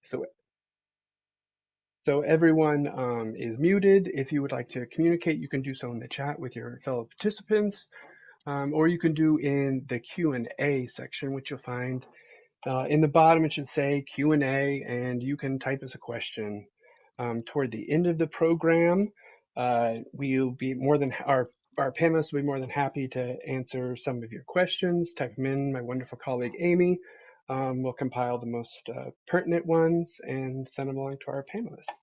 So, so everyone is muted. If you would like to communicate, you can do so in the chat with your fellow participants, or you can do in the Q&A section, which you'll find in the bottom. It should say Q&A, and you can type us a question. Toward the end of the program, we'll be our panelists will be more than happy to answer some of your questions. Type them in. My wonderful colleague Amy will compile the most pertinent ones and send them along to our panelists.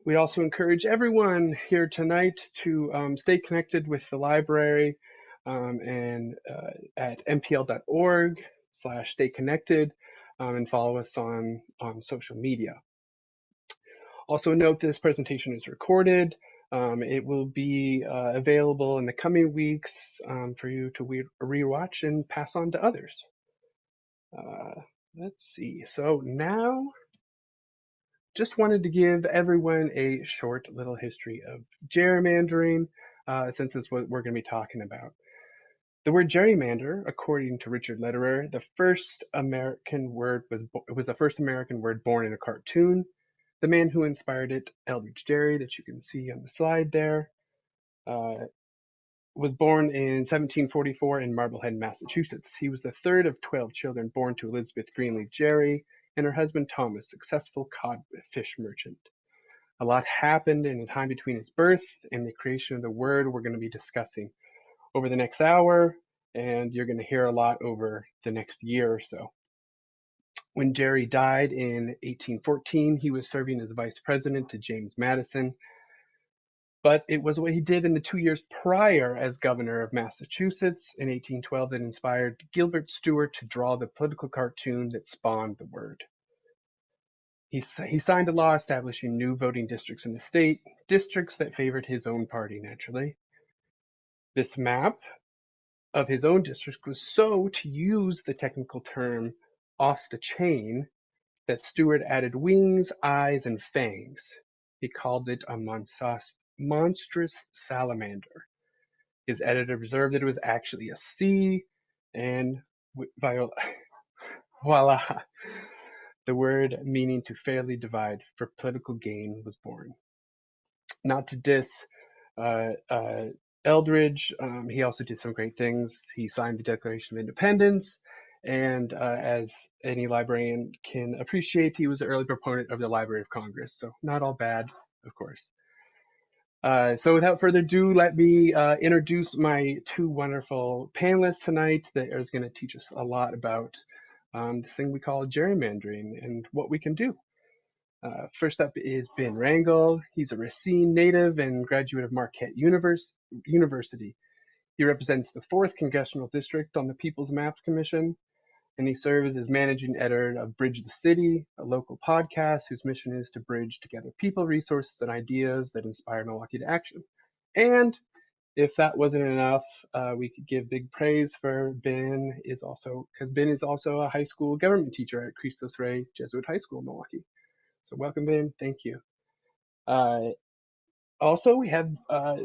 We also encourage everyone here tonight to stay connected with the library and at mpl.org/stay connected and follow us on social media. Also note this presentation is recorded. It will be available in the coming weeks for you to rewatch and pass on to others. Let's see. So now, just wanted to give everyone a short little history of gerrymandering, since this is what we're going to be talking about. The word gerrymander, according to Richard Lederer, the first American word was the first American word born in a cartoon. The man who inspired it, Eldridge Gerry, that you can see on the slide there, was born in 1744 in Marblehead, Massachusetts. He was the third of 12 children born to Elizabeth Greenleaf Gerry and her husband Thomas, successful codfish merchant. A lot happened in the time between his birth and the creation of the word we're going to be discussing over the next hour, and you're going to hear a lot over the next year or so. When Gerry died in 1814, he was serving as vice president to James Madison, but it was what he did in the 2 years prior as governor of Massachusetts in 1812 that inspired Gilbert Stuart to draw the political cartoon that spawned the word. He signed a law establishing new voting districts in the state, districts that favored his own party, naturally. This map of his own district was so, to use the technical term, off the chain, that Stuart added wings, eyes, and fangs. He called it a monstrous salamander. His editor observed that it was actually a C, and voila, the word meaning to fairly divide for political gain was born. Not to diss Eldridge, he also did some great things. He signed the Declaration of Independence, and as any librarian can appreciate, he was an early proponent of the Library of Congress, so not all bad, of course. So without further ado, let me introduce my two wonderful panelists tonight that are going to teach us a lot about this thing we call gerrymandering and what we can do. First up is Ben Rangel. He's a Racine native and graduate of Marquette University. He represents the 4th Congressional District on the People's Maps Commission, and he serves as managing editor of Bridge the City, a local podcast whose mission is to bridge together people, resources, and ideas that inspire Milwaukee to action. And if that wasn't enough, we could give big praise for Ben, because Ben is also a high school government teacher at Christos Rey Jesuit High School in Milwaukee. So welcome, Ben. Thank you. Also, we have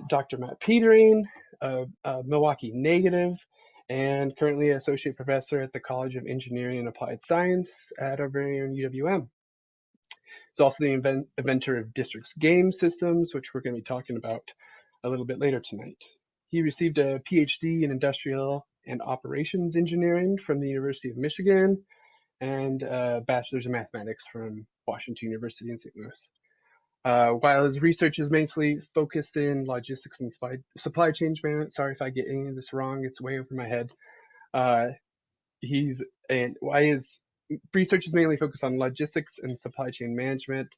Dr. Matt Petering, a Milwaukee native, and currently associate professor at the College of Engineering and Applied Science at our very own UWM. He's also the inventor of District's game systems, which we're going to be talking about a little bit later tonight. He received a PhD in Industrial and Operations Engineering from the University of Michigan and a Bachelor's in Mathematics from Washington University in St. Louis. While his research is mainly focused in logistics and supply chain management, sorry if I get any of this wrong, it's way over my head. While his research is mainly focused on logistics and supply chain management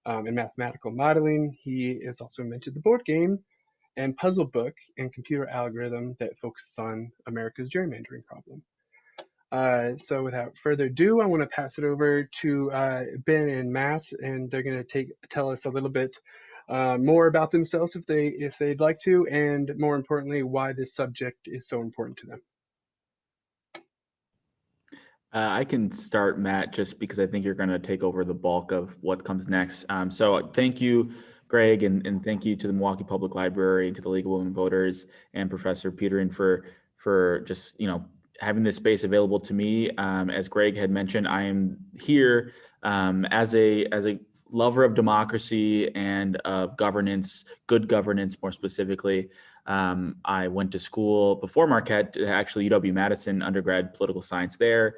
and mathematical modeling, he has also invented the board game and puzzle book and computer algorithm that focuses on America's gerrymandering problem. So without further ado, I want to pass it over to Ben and Matt, and they're going to tell us a little bit more about themselves if they'd like to, and more importantly, why this subject is so important to them. I can start, Matt, just because I think you're going to take over the bulk of what comes next. So thank you, Greg, and thank you to the Milwaukee Public Library, to the League of Women Voters, and Professor Petering for just having this space available to me. As Greg had mentioned, I am here as a lover of democracy and of governance, good governance more specifically. I went to school before Marquette, actually UW-Madison, undergrad political science there.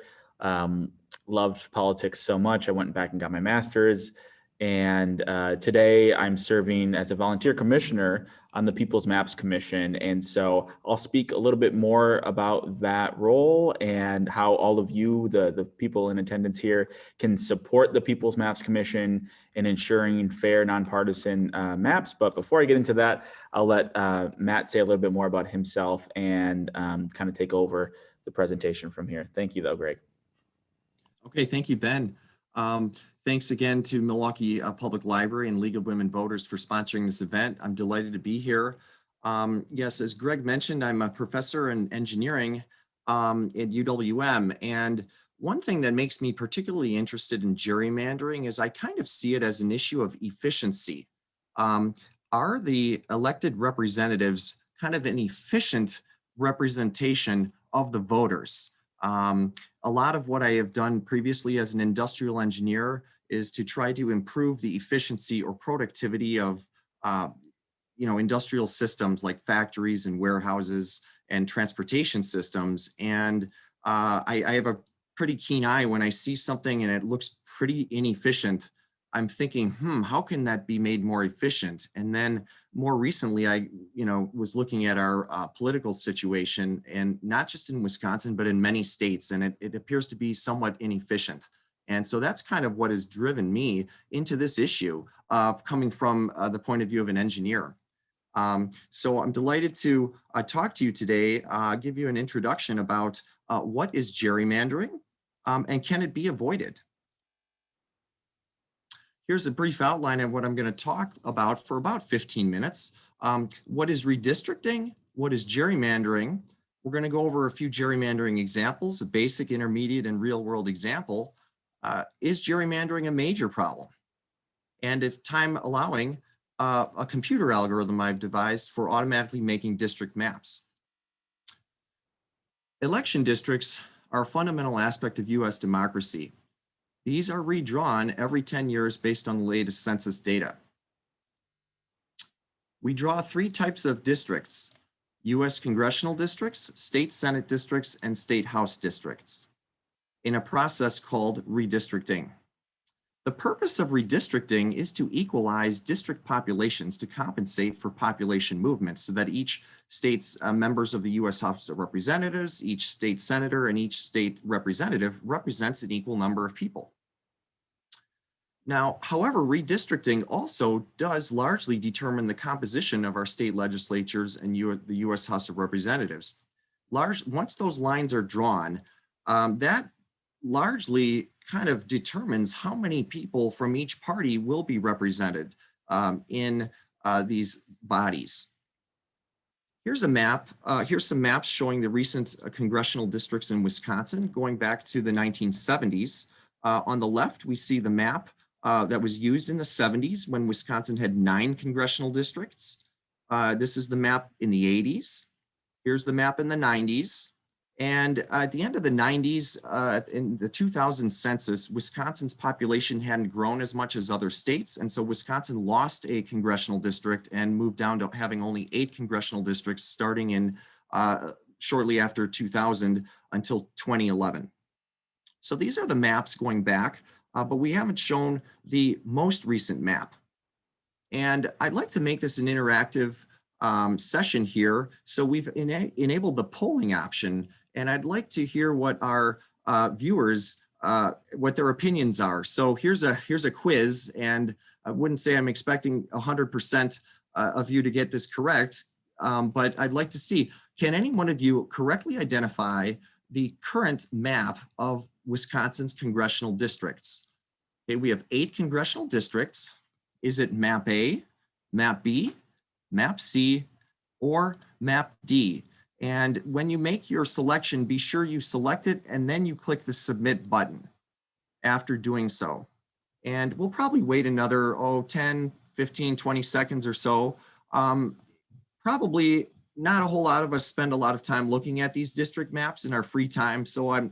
Loved politics so much, I went back and got my master's. And today I'm serving as a volunteer commissioner on the People's Maps Commission. And so I'll speak a little bit more about that role and how all of you, the people in attendance here, can support the People's Maps Commission in ensuring fair, nonpartisan maps. But before I get into that, I'll let Matt say a little bit more about himself and kind of take over the presentation from here. Thank you though, Greg. Okay, thank you, Ben. Thanks again to Milwaukee Public Library and League of Women Voters for sponsoring this event. I'm delighted to be here. Yes, as Greg mentioned, I'm a professor in engineering at UWM. And one thing that makes me particularly interested in gerrymandering is I kind of see it as an issue of efficiency. Are the elected representatives kind of an efficient representation of the voters? A lot of what I have done previously as an industrial engineer is to try to improve the efficiency or productivity of industrial systems like factories and warehouses and transportation systems. And I have a pretty keen eye when I see something and it looks pretty inefficient. I'm thinking, how can that be made more efficient? And then more recently, I was looking at our political situation, and not just in Wisconsin, but in many states, and it appears to be somewhat inefficient. And so that's kind of what has driven me into this issue of coming from the point of view of an engineer. So I'm delighted to talk to you today, give you an introduction about what is gerrymandering and can it be avoided? Here's a brief outline of what I'm going to talk about for about 15 minutes. What is redistricting? What is gerrymandering? We're going to go over a few gerrymandering examples, a basic, intermediate, and real-world example. Is gerrymandering a major problem? And if time allowing, a computer algorithm I've devised for automatically making district maps. Election districts are a fundamental aspect of U.S. democracy. These are redrawn every 10 years based on the latest census data. We draw three types of districts: U.S. congressional districts, state Senate districts, and state House districts, in a process called redistricting. The purpose of redistricting is to equalize district populations to compensate for population movements so that each state's members of the U.S. House of Representatives, each state senator, and each state representative represents an equal number of people. Now, however, redistricting also does largely determine the composition of our state legislatures and the U.S. House of Representatives. Once those lines are drawn, that largely kind of determines how many people from each party will be represented in these bodies. Here's a map. Here's some maps showing the recent congressional districts in Wisconsin going back to the 1970s. On the left, we see the map that was used in the 70s when Wisconsin had 9 congressional districts. This is the map in the 80s. Here's the map in the 90s. And at the end of the 90s, in the 2000 census, Wisconsin's population hadn't grown as much as other states. And so Wisconsin lost a congressional district and moved down to having only 8 congressional districts starting in shortly after 2000 until 2011. So these are the maps going back, but we haven't shown the most recent map. And I'd like to make this an interactive session here. So we've enabled the polling option, and I'd like to hear what our viewers, what their opinions are. So here's a quiz, and I wouldn't say I'm expecting 100% of you to get this correct, but I'd like to see, can any one of you correctly identify the current map of Wisconsin's congressional districts? Okay, we have 8 congressional districts. Is it map A, map B, map C, or map D? And when you make your selection, be sure you select it and then you click the submit button after doing so. And we'll probably wait another 10, 15, 20 seconds or so. Probably not a whole lot of us spend a lot of time looking at these district maps in our free time, so I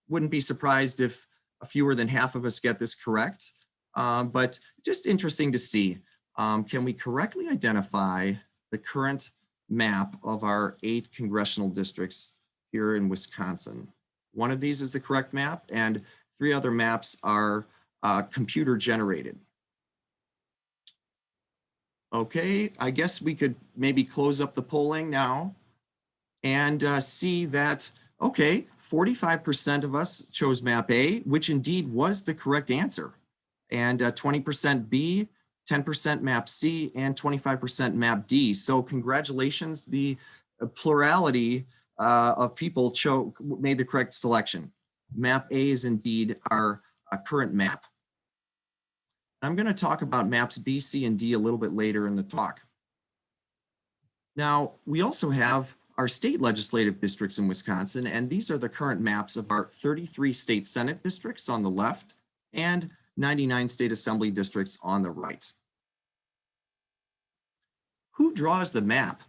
wouldn't be surprised if fewer than half of us get this correct. But just interesting to see, can we correctly identify the current map of our 8 congressional districts here in Wisconsin? One of these is the correct map, and 3 other maps are computer generated. Okay, I guess we could maybe close up the polling now and see that, okay, 45% of us chose map A, which indeed was the correct answer. And 20% B, 10% map C, and 25% map D. So congratulations, the plurality of people made the correct selection. Map A is indeed our current map. I'm going to talk about maps B, C, and D a little bit later in the talk. Now, we also have our state legislative districts in Wisconsin, and these are the current maps of our 33 state Senate districts on the left and 99 state assembly districts on the right. Who draws the map?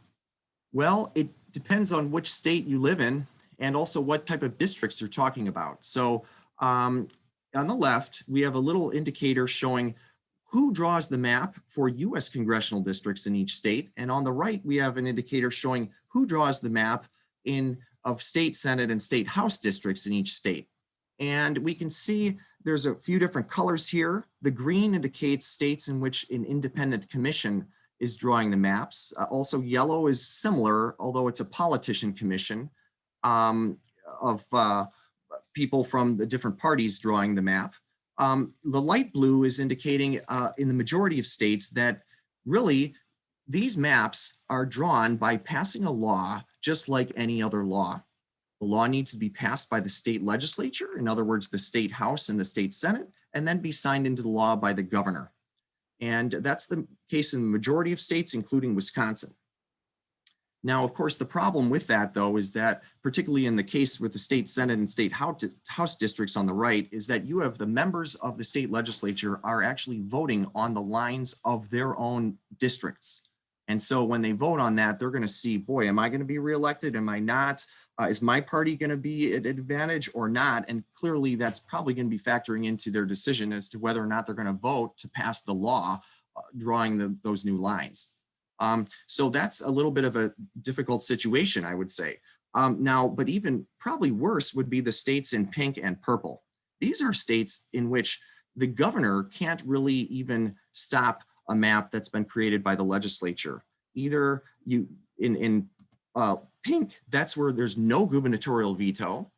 Well, it depends on which state you live in and also what type of districts you're talking about. So on the left, we have a little indicator showing who draws the map for US congressional districts in each state. And on the right, we have an indicator showing who draws the map of state Senate and state House districts in each state. And we can see there's a few different colors here. The green indicates states in which an independent commission is drawing the maps. Also, yellow is similar, although it's a politician commission of people from the different parties drawing the map. The light blue is indicating in the majority of states that really these maps are drawn by passing a law just like any other law. The law needs to be passed by the state legislature, in other words, the state House and the state Senate, and then be signed into the law by the governor. And that's the case in the majority of states, including Wisconsin. Now, of course, the problem with that, though, is that particularly in the case with the state Senate and state House districts on the right, is that you have the members of the state legislature are actually voting on the lines of their own districts. And so when they vote on that, they're going to see, boy, am I going to be reelected? Am I not? Is my party going to be at advantage or not? And clearly, that's probably going to be factoring into their decision as to whether or not they're going to vote to pass the law, drawing those new lines. So that's a little bit of a difficult situation, I would say. Now, but even probably worse would be the states in pink and purple. These are states in which the governor can't really even stop a map that's been created by the legislature. Either in pink, that's where there's no gubernatorial veto.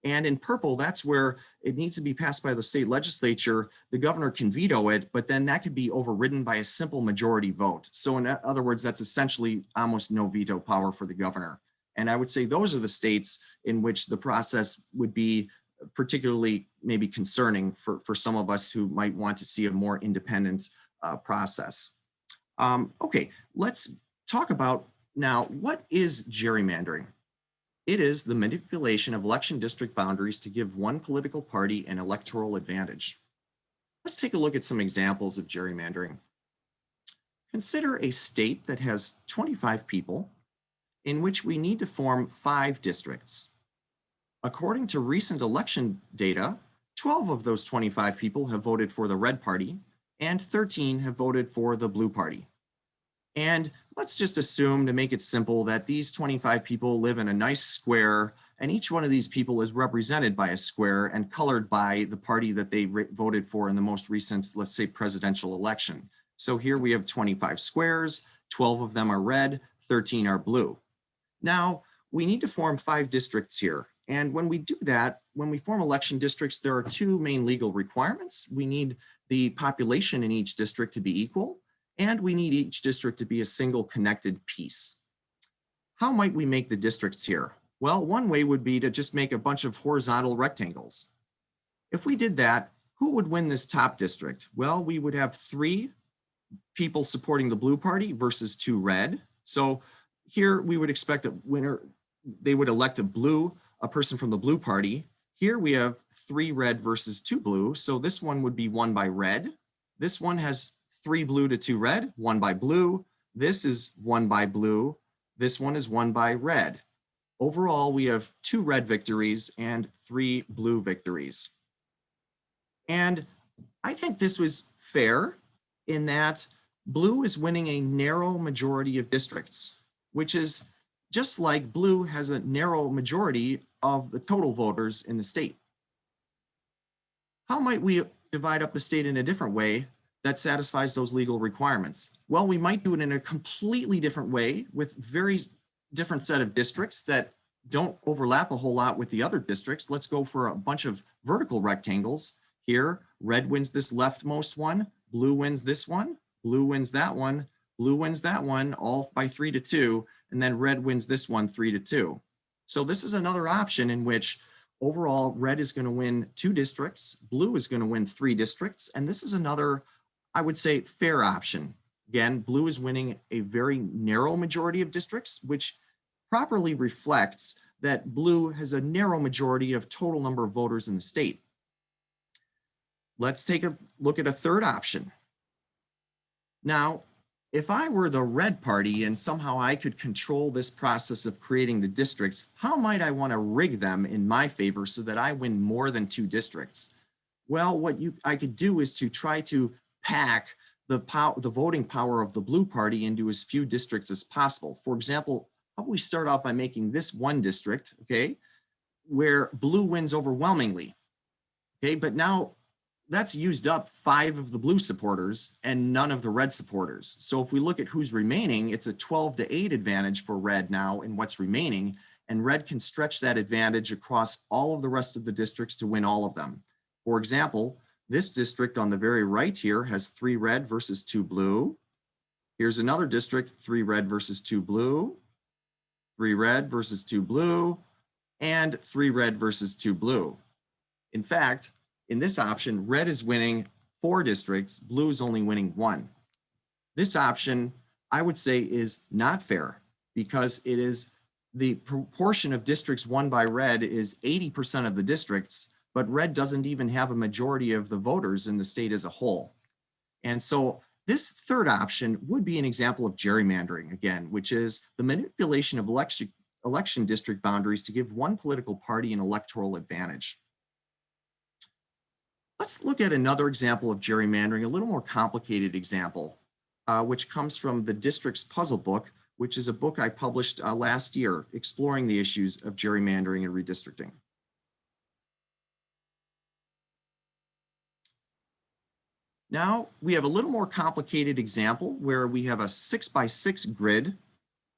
And in purple, that's where it needs to be passed by the state legislature. The governor can veto it, but then that could be overridden by a simple majority vote. So in other words, that's essentially almost no veto power for the governor. And I would say those are the states in which the process would be particularly maybe concerning for some of us who might want to see a more independent process. Okay, let's talk about now, what is gerrymandering? It is the manipulation of election district boundaries to give one political party an electoral advantage. Let's take a look at some examples of gerrymandering. Consider a state that has 25 people in which we need to form 5 districts. According to recent election data, 12 of those 25 people have voted for the red party and 13 have voted for the blue party. And let's just assume, to make it simple, that these 25 people live in a nice square, and each one of these people is represented by a square and colored by the party that they voted for in the most recent, let's say, presidential election. So here we have 25 squares, 12 of them are red, 13 are blue. Now, we need to form 5 districts here. And when we do that, when we form election districts, there are 2 main legal requirements. We need the population in each district to be equal, and we need each district to be a single connected piece. How might we make the districts here? Well, one way would be to just make a bunch of horizontal rectangles. If we did that, who would win this top district? Well, we would have 3 people supporting the blue party versus 2 red. So here we would expect a winner, they would elect a person from the blue party. Here we have 3 red versus 2 blue. So this one would be won by red. This one has 3 blue to 2 red, 1 by blue. This is 1 by blue. This one is won by red. Overall, we have 2 red victories and 3 blue victories. And I think this was fair in that blue is winning a narrow majority of districts, which is just like blue has a narrow majority of the total voters in the state. How might we divide up the state in a different way that satisfies those legal requirements? Well, we might do it in a completely different way with very different set of districts that don't overlap a whole lot with the other districts. Let's go for a bunch of vertical rectangles. Here, red wins this leftmost one, blue wins this one, blue wins that one, blue wins that one, all by 3-2, and then red wins this one 3-2. So this is another option in which overall red is going to win 2 districts, blue is going to win 3 districts, and this is another, I would say, fair option. Again, blue is winning a very narrow majority of districts, which properly reflects that blue has a narrow majority of total number of voters in the state. Let's take a look at a third option. Now, if I were the red party and somehow I could control this process of creating the districts, how might I want to rig them in my favor so that I win more than 2 districts? Well, what I could do is to try to pack the voting power of the blue party into as few districts as possible. For example, how about we start off by making this one district, okay, where blue wins overwhelmingly, okay, but now that's used up 5 of the blue supporters and none of the red supporters. So if we look at who's remaining, it's a 12-8 advantage for red now in what's remaining, and red can stretch that advantage across all of the rest of the districts to win all of them. For example, this district on the very right here has 3 red versus 2 blue. Here's another district, 3 red versus 2 blue, 3 red versus 2 blue, and 3 red versus 2 blue. In fact, in this option, red is winning 4 districts, blue is only winning 1. This option, I would say, is not fair because it is the proportion of districts won by red is 80% of the districts, but red doesn't even have a majority of the voters in the state as a whole. And so this third option would be an example of gerrymandering again, which is the manipulation of election district boundaries to give one political party an electoral advantage. Let's look at another example of gerrymandering, a little more complicated example, which comes from the District's Puzzle book, which is a book I published last year exploring the issues of gerrymandering and redistricting. Now we have a little more complicated example where we have a 6x6 grid,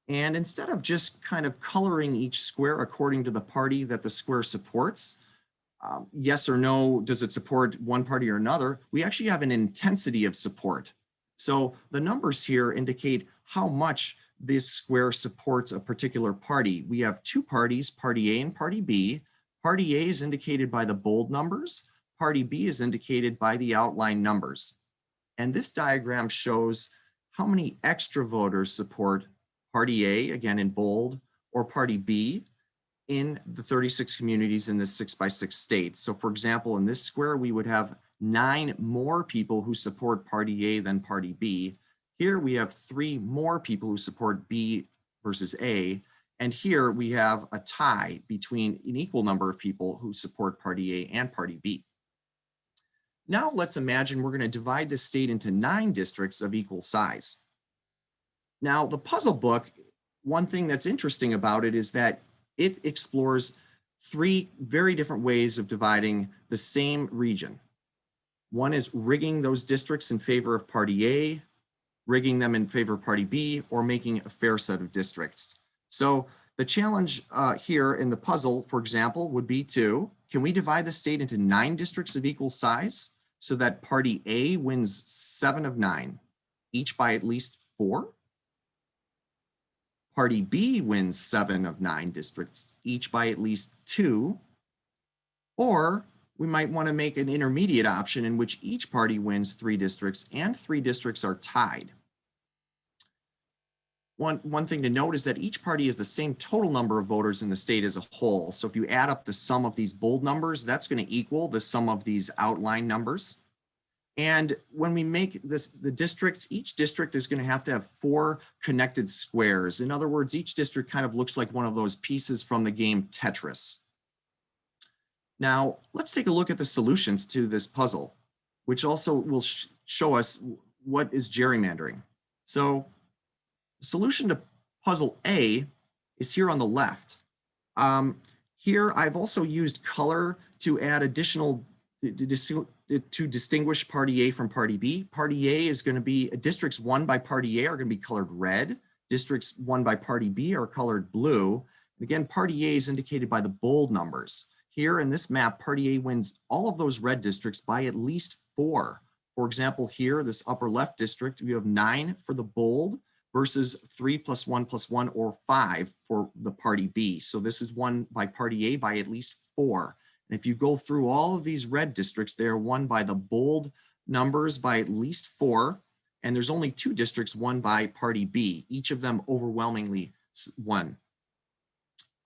and instead of just kind of coloring each square according to the party that the square supports, yes or no, does it support one party or another? We actually have an intensity of support. So the numbers here indicate how much this square supports a particular party. We have 2 parties, Party A and Party B. Party A is indicated by the bold numbers. Party B is indicated by the outline numbers. And this diagram shows how many extra voters support Party A, again in bold, or Party B, in the 36 communities in this 6x6 state. So for example, in this square, we would have 9 more people who support Party A than Party B. Here we have 3 more people who support B versus A. And here we have a tie between an equal number of people who support Party A and Party B. Now let's imagine we're going to divide this state into 9 districts of equal size. Now the puzzle book, one thing that's interesting about it is that it explores 3 very different ways of dividing the same region. One is rigging those districts in favor of Party A, rigging them in favor of Party B, or making a fair set of districts. So the challenge here in the puzzle, for example, would be can we divide the state into 9 districts of equal size so that Party A wins 7 of 9, each by at least 4? Party B wins 7 of 9 districts, each by at least 2. Or we might want to make an intermediate option in which each party wins 3 districts and 3 districts are tied. One thing to note is that each party has the same total number of voters in the state as a whole. So if you add up the sum of these bold numbers, that's going to equal the sum of these outline numbers. And when we make this, the districts, each district is going to have 4 connected squares. In other words, each district kind of looks like one of those pieces from the game Tetris. Now, let's take a look at the solutions to this puzzle, which also will show us what is gerrymandering. So the solution to puzzle A is here on the left. Here, I've also used color to add additional, to distinguish party A from party B. Party A is going to be, districts won by party A are going to be colored red. Districts won by party B are colored blue. Again, party A is indicated by the bold numbers. Here in this map, party A wins all of those red districts by at least 4. For example, here, this upper left district, we have 9 for the bold versus 3 + 1 + 1 or 5 for the party B. So this is won by party A by at least 4. And if you go through all of these red districts, they are won by the bold numbers by at least 4. And there's only 2 districts won by party B, each of them overwhelmingly won.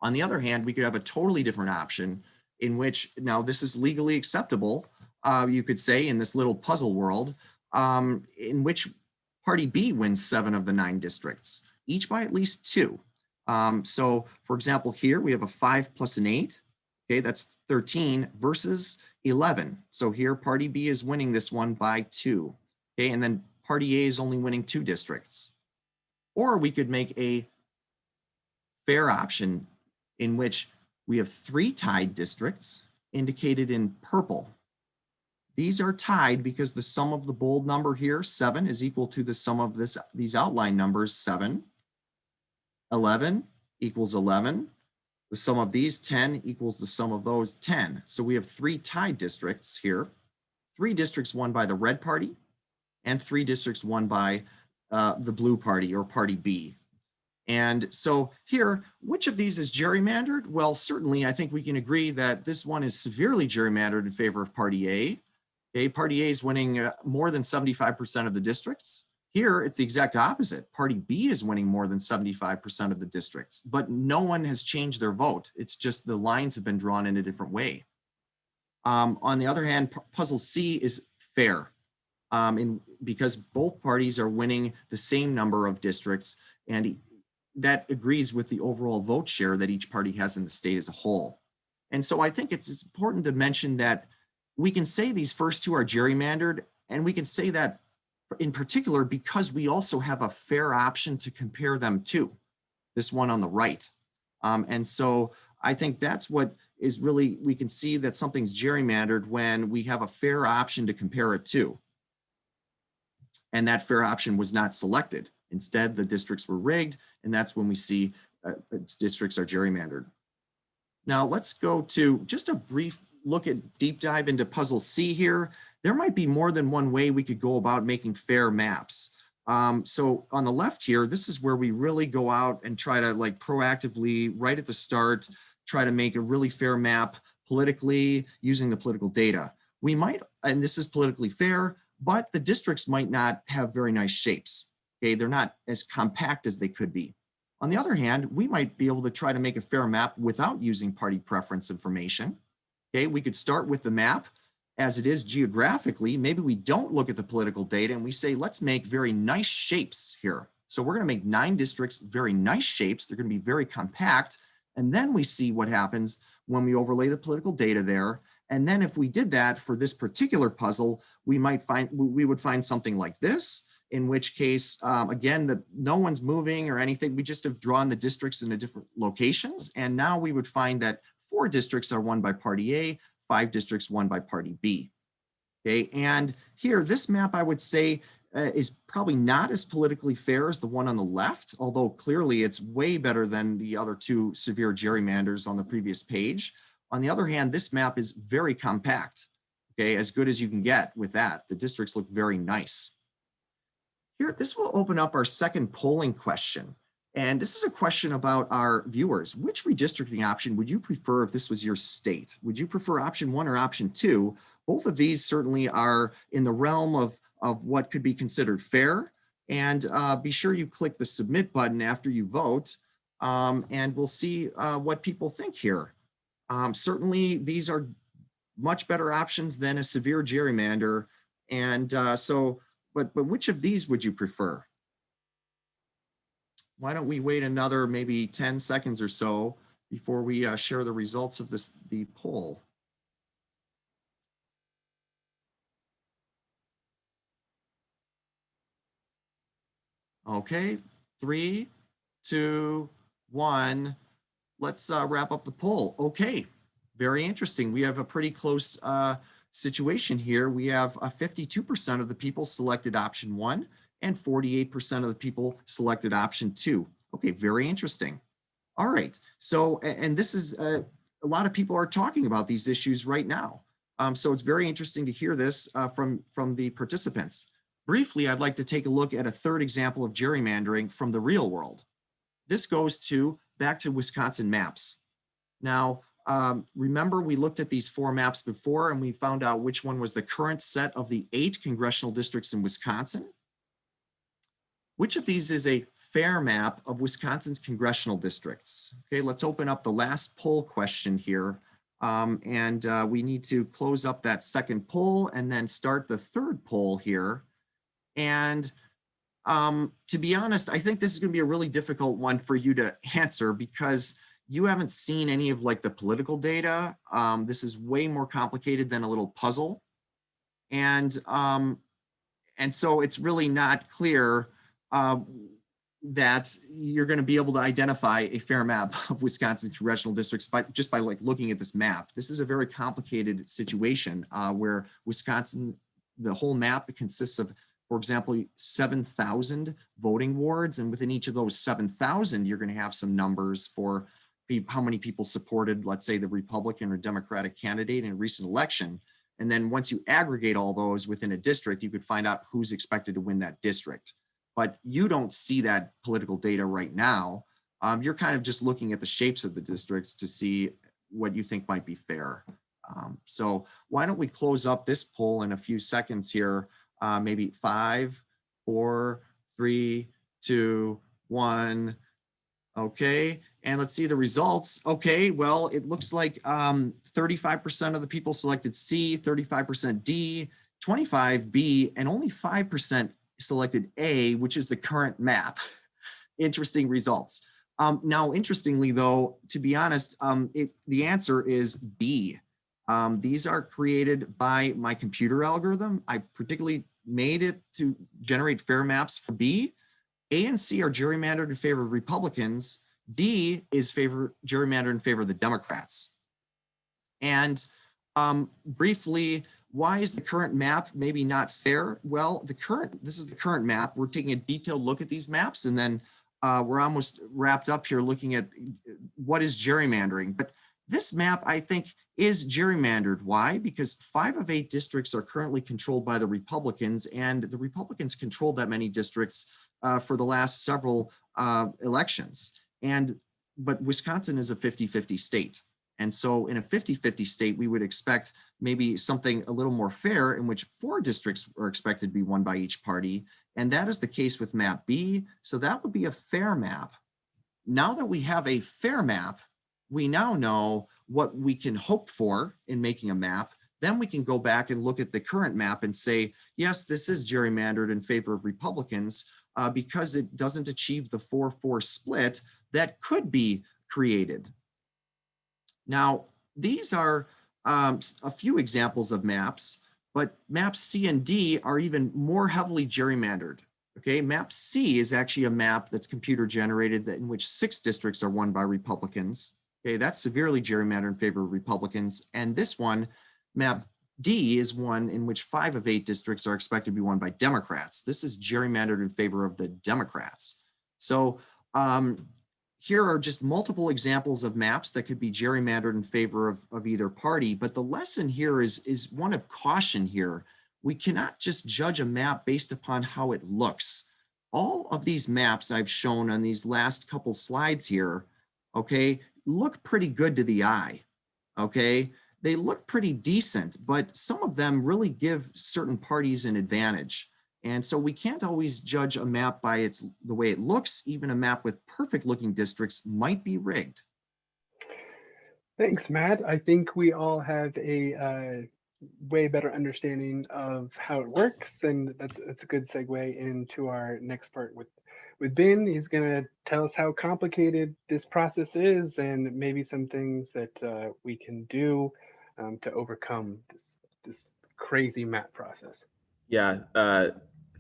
On the other hand, we could have a totally different option in which, now this is legally acceptable, you could say, in this little puzzle world, in which party B wins 7 of the 9 districts, each by at least 2. So for example, here we have a 5 plus an 8. Okay, that's 13 versus 11. So here party B is winning this one by 2. Okay, and then party A is only winning 2 districts. Or we could make a fair option in which we have 3 tied districts indicated in purple. These are tied because the sum of the bold number here, 7, is equal to the sum of these outline numbers, 7. 11 equals 11. The sum of these, 10, equals the sum of those, 10. So we have 3 tied districts here. 3 districts won by the red party and 3 districts won by the blue party or party B. And so here, which of these is gerrymandered? Well, certainly I think we can agree that this one is severely gerrymandered in favor of party A. Okay, party A is winning more than 75% of the districts. Here, it's the exact opposite. Party B is winning more than 75% of the districts, but no one has changed their vote. It's just the lines have been drawn in a different way. On the other hand, puzzle C is fair because both parties are winning the same number of districts, and that agrees with the overall vote share that each party has in the state as a whole. And so I think it's important to mention that we can say these first 2 are gerrymandered, and we can say that in particular because we also have a fair option to compare them to, this one on the right. And so I think that's what is really, we can see that something's gerrymandered when we have a fair option to compare it to. And that fair option was not selected. Instead, the districts were rigged, and that's when we see districts are gerrymandered. Now let's go to just a brief look at deep dive into puzzle C here. There might be more than one way we could go about making fair maps. So on the left here, this is where we really go out and try to like proactively, right at the start, try to make a really fair map politically using the political data. We might, and this is politically fair, but the districts might not have very nice shapes. Okay, they're not as compact as they could be. On the other hand, we might be able to try to make a fair map without using party preference information. Okay, we could start with the map as it is geographically. Maybe we don't look at the political data and we say, let's make very nice shapes here. So we're going to make 9 districts, very nice shapes. They're going to be very compact. And then we see what happens when we overlay the political data there. And then if we did that for this particular puzzle, we would find something like this, in which case, again, no one's moving or anything. We just have drawn the districts into different locations. And now we would find that 4 districts are won by party A, 5 districts won by party B. Okay, and here, this map, I would say, is probably not as politically fair as the one on the left, although clearly it's way better than the other 2 severe gerrymanders on the previous page. On the other hand, this map is very compact, okay, as good as you can get with that. The districts look very nice. Here, this will open up our second polling question. And this is a question about our viewers. Which redistricting option would you prefer if this was your state? Would you prefer option 1 or option 2? Both of these certainly are in the realm of what could be considered fair. And be sure you click the submit button after you vote, and we'll see what people think here. Certainly, these are much better options than a severe gerrymander. And but which of these would you prefer? Why don't we wait another maybe 10 seconds or so before we share the results of the poll? Okay, 3, 2, 1. Let's wrap up the poll. Okay, very interesting. We have a pretty close situation here. We have 52% of the people selected option 1 and 48% of the people selected option 2. Okay, very interesting. All right, so, and this is, a lot of people are talking about these issues right now. So it's very interesting to hear this from the participants. Briefly, I'd like to take a look at a third example of gerrymandering from the real world. This goes back to Wisconsin maps. Now, remember we looked at these 4 maps before and we found out which one was the current set of the 8 congressional districts in Wisconsin. Which of these is a fair map of Wisconsin's congressional districts? Okay, let's open up the last poll question here. And we need to close up that second poll and then start the third poll here. And to be honest, I think this is going to be a really difficult one for you to answer because you haven't seen any of like the political data. This is way more complicated than a little puzzle. And so it's really not clear that you're going to be able to identify a fair map of Wisconsin congressional districts just by like looking at this map. This is a very complicated situation where Wisconsin, the whole map consists of, for example, 7,000 voting wards, and within each of those 7,000, you're going to have some numbers for how many people supported, let's say, the Republican or Democratic candidate in a recent election. And then once you aggregate all those within a district, you could find out who's expected to win that district. But you don't see that political data right now. You're kind of just looking at the shapes of the districts to see what you think might be fair. So why don't we close up this poll in a few seconds here, maybe 5, 4, 3, 2, 1. Okay, and let's see the results. Okay, well, it looks like 35% of the people selected C, 35% D, 25 B, and only 5% selected A, which is the current map. Interesting results. Now, interestingly, though, to be honest, the answer is B. These are created by my computer algorithm. I particularly made it to generate fair maps for B. A and C are gerrymandered in favor of Republicans. D is gerrymandered in favor of the Democrats. And briefly, why is the current map maybe not fair? Well, this is the current map. We're taking a detailed look at these maps, and then we're almost wrapped up here looking at what is gerrymandering. But this map, I think, is gerrymandered. Why? Because 5 of 8 districts are currently controlled by the Republicans, and the Republicans controlled that many districts for the last several elections. But Wisconsin is a 50-50 state. And so in a 50-50 state, we would expect maybe something a little more fair in which 4 districts are expected to be won by each party. And that is the case with map B. So that would be a fair map. Now that we have a fair map, we now know what we can hope for in making a map. Then we can go back and look at the current map and say, yes, this is gerrymandered in favor of Republicans because it doesn't achieve the 4-4 split that could be created. Now, these are a few examples of maps, but maps C and D are even more heavily gerrymandered. Okay, map C is actually a map that's computer generated in which 6 districts are won by Republicans. Okay, that's severely gerrymandered in favor of Republicans. And this one, map D, is one in which 5 of 8 districts are expected to be won by Democrats. This is gerrymandered in favor of the Democrats. So here are just multiple examples of maps that could be gerrymandered in favor of either party. But the lesson here is one of caution here. We cannot just judge a map based upon how it looks. All of these maps I've shown on these last couple slides here, okay, look pretty good to the eye, okay? They look pretty decent, but some of them really give certain parties an advantage. And so we can't always judge a map by the way it looks. Even a map with perfect looking districts might be rigged. Thanks, Matt. I think we all have a way better understanding of how it works, and that's a good segue into our next part with Ben. He's going to tell us how complicated this process is, and maybe some things that we can do to overcome this crazy map process. Yeah.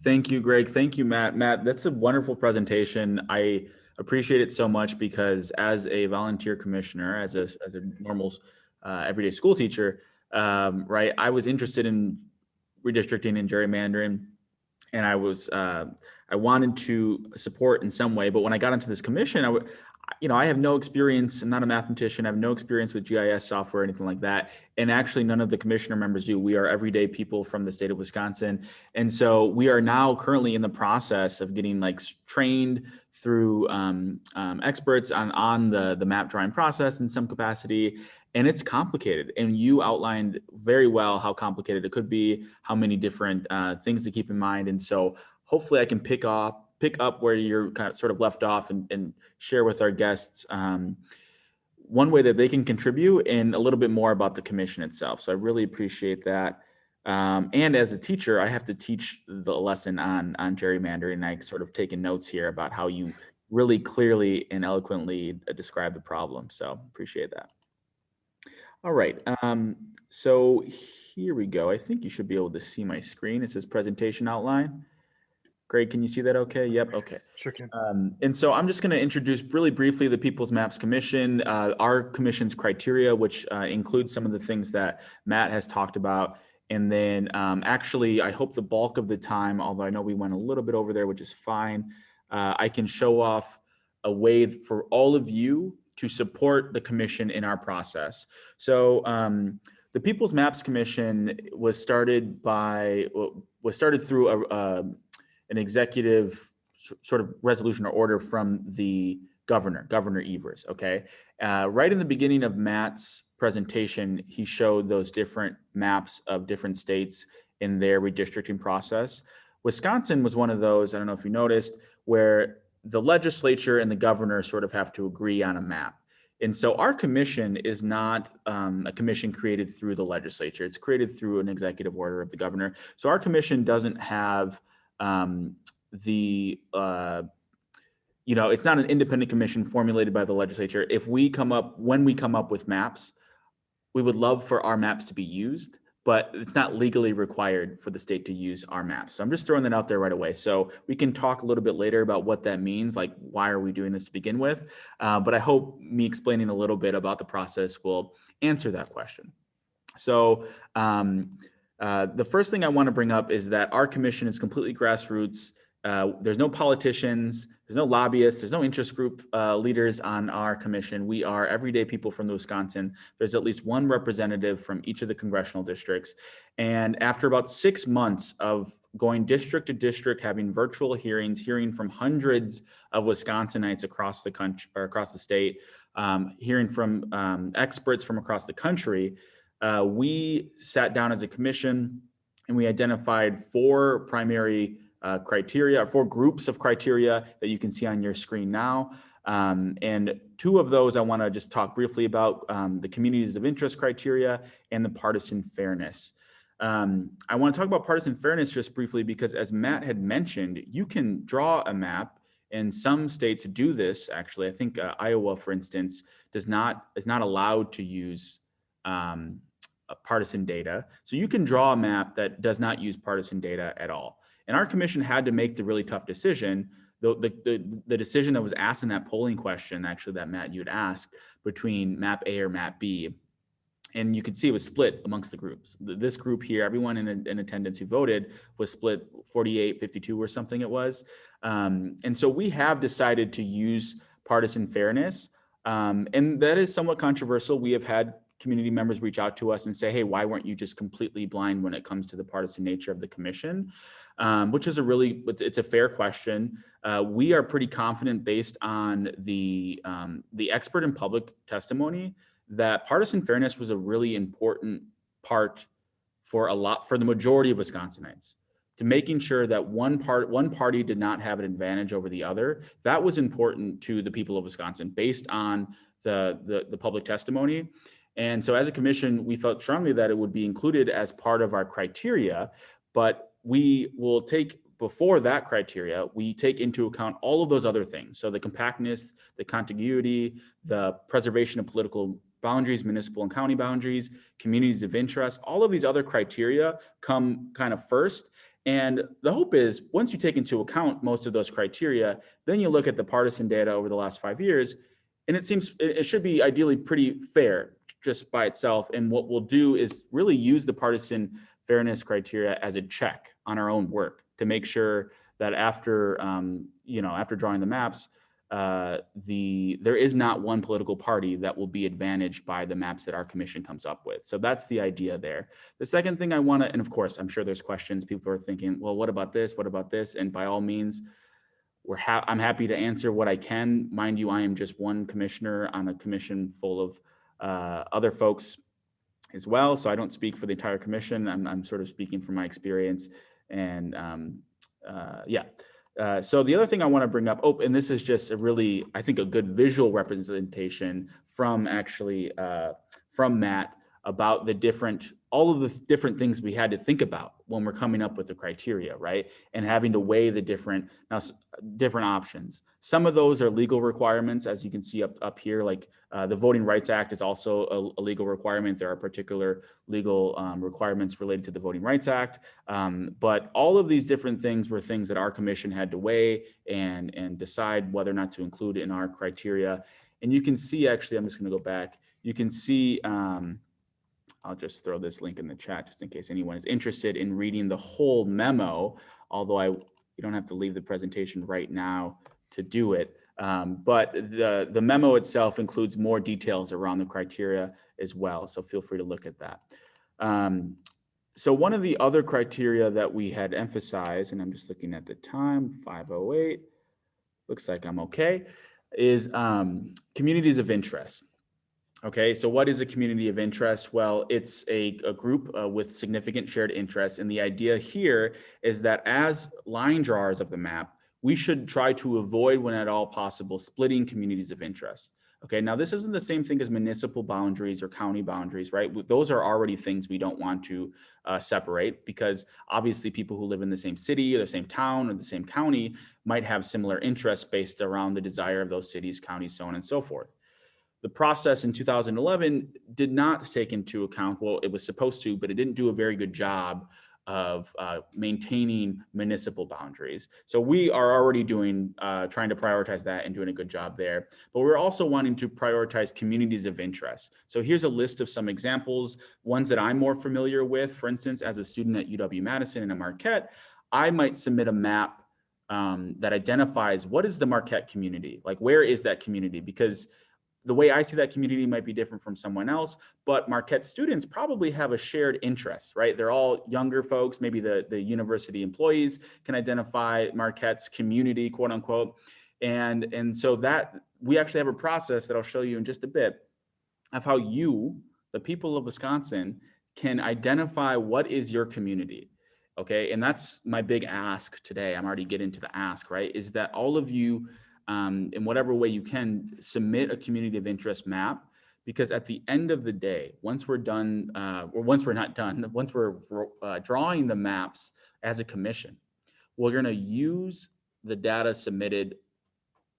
Thank you, Greg. Thank you, Matt. Matt, that's a wonderful presentation. I appreciate it so much because as a volunteer commissioner, as a normal everyday school teacher, right, I was interested in redistricting and gerrymandering, and I wanted to support in some way. But when I got into this commission, I have no experience. I'm not a mathematician. I have no experience with GIS software or anything like that. And actually, none of the commissioner members do. We are everyday people from the state of Wisconsin. And so we are now currently in the process of getting trained through experts on the map drawing process in some capacity. And it's complicated. And you outlined very well how complicated it could be, how many different things to keep in mind. And so hopefully I can pick up where you're kind of sort of left off and share with our guests one way that they can contribute and a little bit more about the commission itself. So I really appreciate that. And as a teacher, I have to teach the lesson on gerrymandering, and I sort of taken notes here about how you really clearly and eloquently describe the problem. So appreciate that. All right. So here we go. I think you should be able to see my screen. It says presentation outline. Greg, can you see that okay? Yep, okay. Sure can. And so I'm just going to introduce really briefly the People's Maps Commission, our commission's criteria, which includes some of the things that Matt has talked about. And then actually, I hope the bulk of the time, although I know we went a little bit over there, which is fine, I can show off a way for all of you to support the commission in our process. So the People's Maps Commission was started through an executive sort of resolution or order from the Governor Evers, okay? Right in the beginning of Matt's presentation, he showed those different maps of different states in their redistricting process. Wisconsin was one of those, I don't know if you noticed, where the legislature and the governor sort of have to agree on a map. And so our commission is not a commission created through the legislature. It's created through an executive order of the governor. So our commission doesn't have it's not an independent commission formulated by the legislature. When we come up with maps, we would love for our maps to be used, but it's not legally required for the state to use our maps. So I'm just throwing that out there right away. So we can talk a little bit later about what that means, like why are we doing this to begin with? But I hope me explaining a little bit about the process will answer that question. So the first thing I want to bring up is that our commission is completely grassroots. There's no politicians, there's no lobbyists, there's no interest group leaders on our commission. We are everyday people from Wisconsin. There's at least one representative from each of the congressional districts. And after about 6 months of going district to district, having virtual hearings, hearing from hundreds of Wisconsinites across the country or across the state, hearing from experts from across the country, we sat down as a commission and we identified four primary criteria, 4 groups of criteria that you can see on your screen now. And 2 of those I want to just talk briefly about, the communities of interest criteria and the partisan fairness. I want to talk about partisan fairness just briefly because, as Matt had mentioned, you can draw a map, and some states do this. Actually, I think Iowa, for instance, is not allowed to use partisan data. So you can draw a map that does not use partisan data at all. And our commission had to make the really tough decision, the decision that was asked in that polling question, actually, that Matt, you'd asked, between map A or map B. And you could see it was split amongst the groups. This group here, everyone in attendance who voted was split 48-52 or something it was. And so we have decided to use partisan fairness. And that is somewhat controversial. We have had community members reach out to us and say, hey, why weren't you just completely blind when it comes to the partisan nature of the commission? Which is it's a fair question. We are pretty confident, based on the expert and public testimony, that partisan fairness was a really important part for the majority of Wisconsinites, to making sure that one party did not have an advantage over the other. That was important to the people of Wisconsin, based on the public testimony. And so as a commission, we felt strongly that it would be included as part of our criteria, but we will take, before that criteria, we take into account all of those other things. So the compactness, the contiguity, the preservation of political boundaries, municipal and county boundaries, communities of interest, all of these other criteria come kind of first. And the hope is once you take into account most of those criteria, then you look at the partisan data over the last 5 years, and it seems it should be ideally pretty fair just by itself. And what we'll do is really use the partisan fairness criteria as a check on our own work to make sure that after, after drawing the maps, there is not one political party that will be advantaged by the maps that our commission comes up with. So that's the idea there. The second thing I want to, and of course, I'm sure there's questions. People are thinking, well, what about this? What about this? And by all means, I'm happy to answer what I can. Mind you, I am just one commissioner on a commission full of other folks as well. So I don't speak for the entire commission. I'm sort of speaking from my experience. And so the other thing I want to bring up, and this is just a really, I think, a good visual representation from Matt about all of the different things we had to think about when we're coming up with the criteria, right? And having to weigh the different options. Some of those are legal requirements, as you can see up here, like the Voting Rights Act is also a legal requirement. There are particular legal requirements related to the Voting Rights Act. But all of these different things were things that our commission had to weigh and decide whether or not to include in our criteria. And you can see, actually, I'm just going to go back. You can see, I'll just throw this link in the chat just in case anyone is interested in reading the whole memo, although you don't have to leave the presentation right now to do it. But the memo itself includes more details around the criteria as well. So feel free to look at that. So one of the other criteria that we had emphasized, and I'm just looking at the time, 5:08, looks like I'm okay, is communities of interest. Okay, so what is a community of interest? Well, it's a group with significant shared interests. And the idea here is that as line drawers of the map, we should try to avoid, when at all possible, splitting communities of interest. Okay, now this isn't the same thing as municipal boundaries or county boundaries, right? Those are already things we don't want to separate, because obviously people who live in the same city or the same town or the same county might have similar interests based around the desire of those cities, counties, so on and so forth. The process in 2011 did not take into account, well, it was supposed to, but it didn't do a very good job of maintaining municipal boundaries. So we are already trying to prioritize that and doing a good job there. But we're also wanting to prioritize communities of interest. So here's a list of some examples, ones that I'm more familiar with. For instance, as a student at UW-Madison and at Marquette, I might submit a map that identifies what is the Marquette community, like where is that community? Because the way I see that community might be different from someone else, but Marquette students probably have a shared interest, right? They're all younger folks. Maybe the university employees can identify Marquette's community, quote unquote. And so that we actually have a process that I'll show you in just a bit of how you, the people of Wisconsin, can identify what is your community. Okay, and that's my big ask today. I'm already getting to the ask, right? Is that all of you, in whatever way you can, submit a community of interest map, because at the end of the day, once we're done, or once we're not done, once we're drawing the maps as a commission, we're going to use the data submitted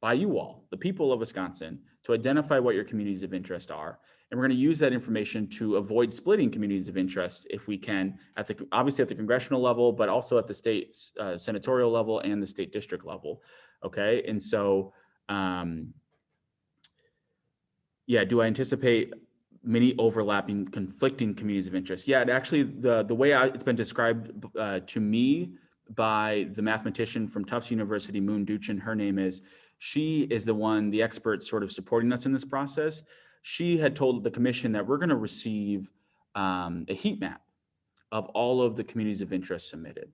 by you all, the people of Wisconsin, to identify what your communities of interest are. And we're going to use that information to avoid splitting communities of interest if we can, obviously at the congressional level, but also at the state senatorial level and the state district level. Okay, and so, do I anticipate many overlapping, conflicting communities of interest? Yeah, actually, the way it's been described to me by the mathematician from Tufts University, Moon Duchin, her name is, she is the expert sort of supporting us in this process. She had told the commission that we're going to receive a heat map of all of the communities of interest submitted.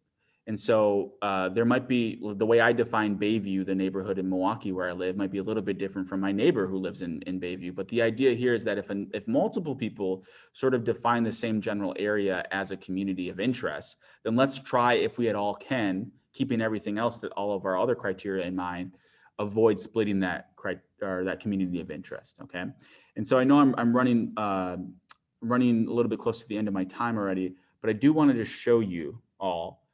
And so there might be, the way I define Bayview, the neighborhood in Milwaukee where I live, might be a little bit different from my neighbor who lives in Bayview. But the idea here is that if multiple people sort of define the same general area as a community of interest, then let's try, if we at all can, keeping everything else, that all of our other criteria in mind, avoid splitting that community of interest. Okay, and so I know I'm running running a little bit close to the end of my time already, but I do want to just show you all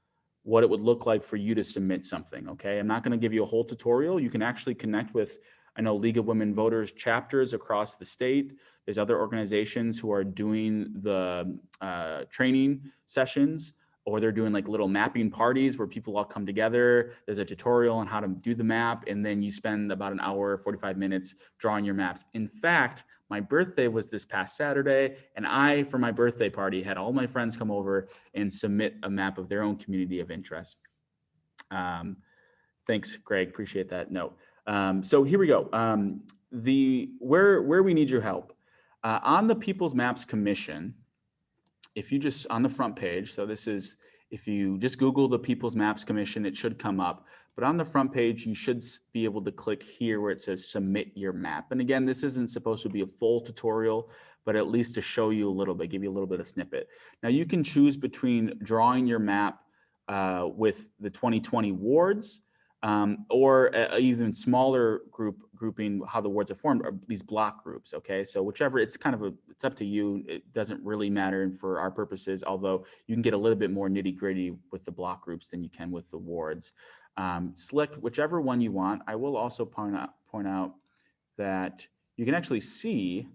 what it would look like for you to submit something. Okay, I'm not going to give you a whole tutorial. You can actually connect with, I know, League of Women Voters chapters across the state. There's other organizations who are doing the training sessions, or they're doing like little mapping parties where people all come together. There's a tutorial on how to do the map, and then you spend about an hour, 45 minutes drawing your maps. In fact, my birthday was this past Saturday, and I, for my birthday party, had all my friends come over and submit a map of their own community of interest. Thanks, Greg. Appreciate that note. So here we go. Where we need your help. On the People's Maps Commission, if you just, on the front page, so this is, if you just Google the People's Maps Commission, it should come up. But on the front page, you should be able to click here where it says submit your map. And again, this isn't supposed to be a full tutorial, but at least to show you a little bit, give you a little bit of snippet. Now you can choose between drawing your map with the 2020 wards, or a even smaller grouping, how the wards are formed, are these block groups. Okay, so whichever, it's kind of it's up to you. It doesn't really matter for our purposes, although you can get a little bit more nitty gritty with the block groups than you can with the wards. Select whichever one you want. I will also point out that you can actually see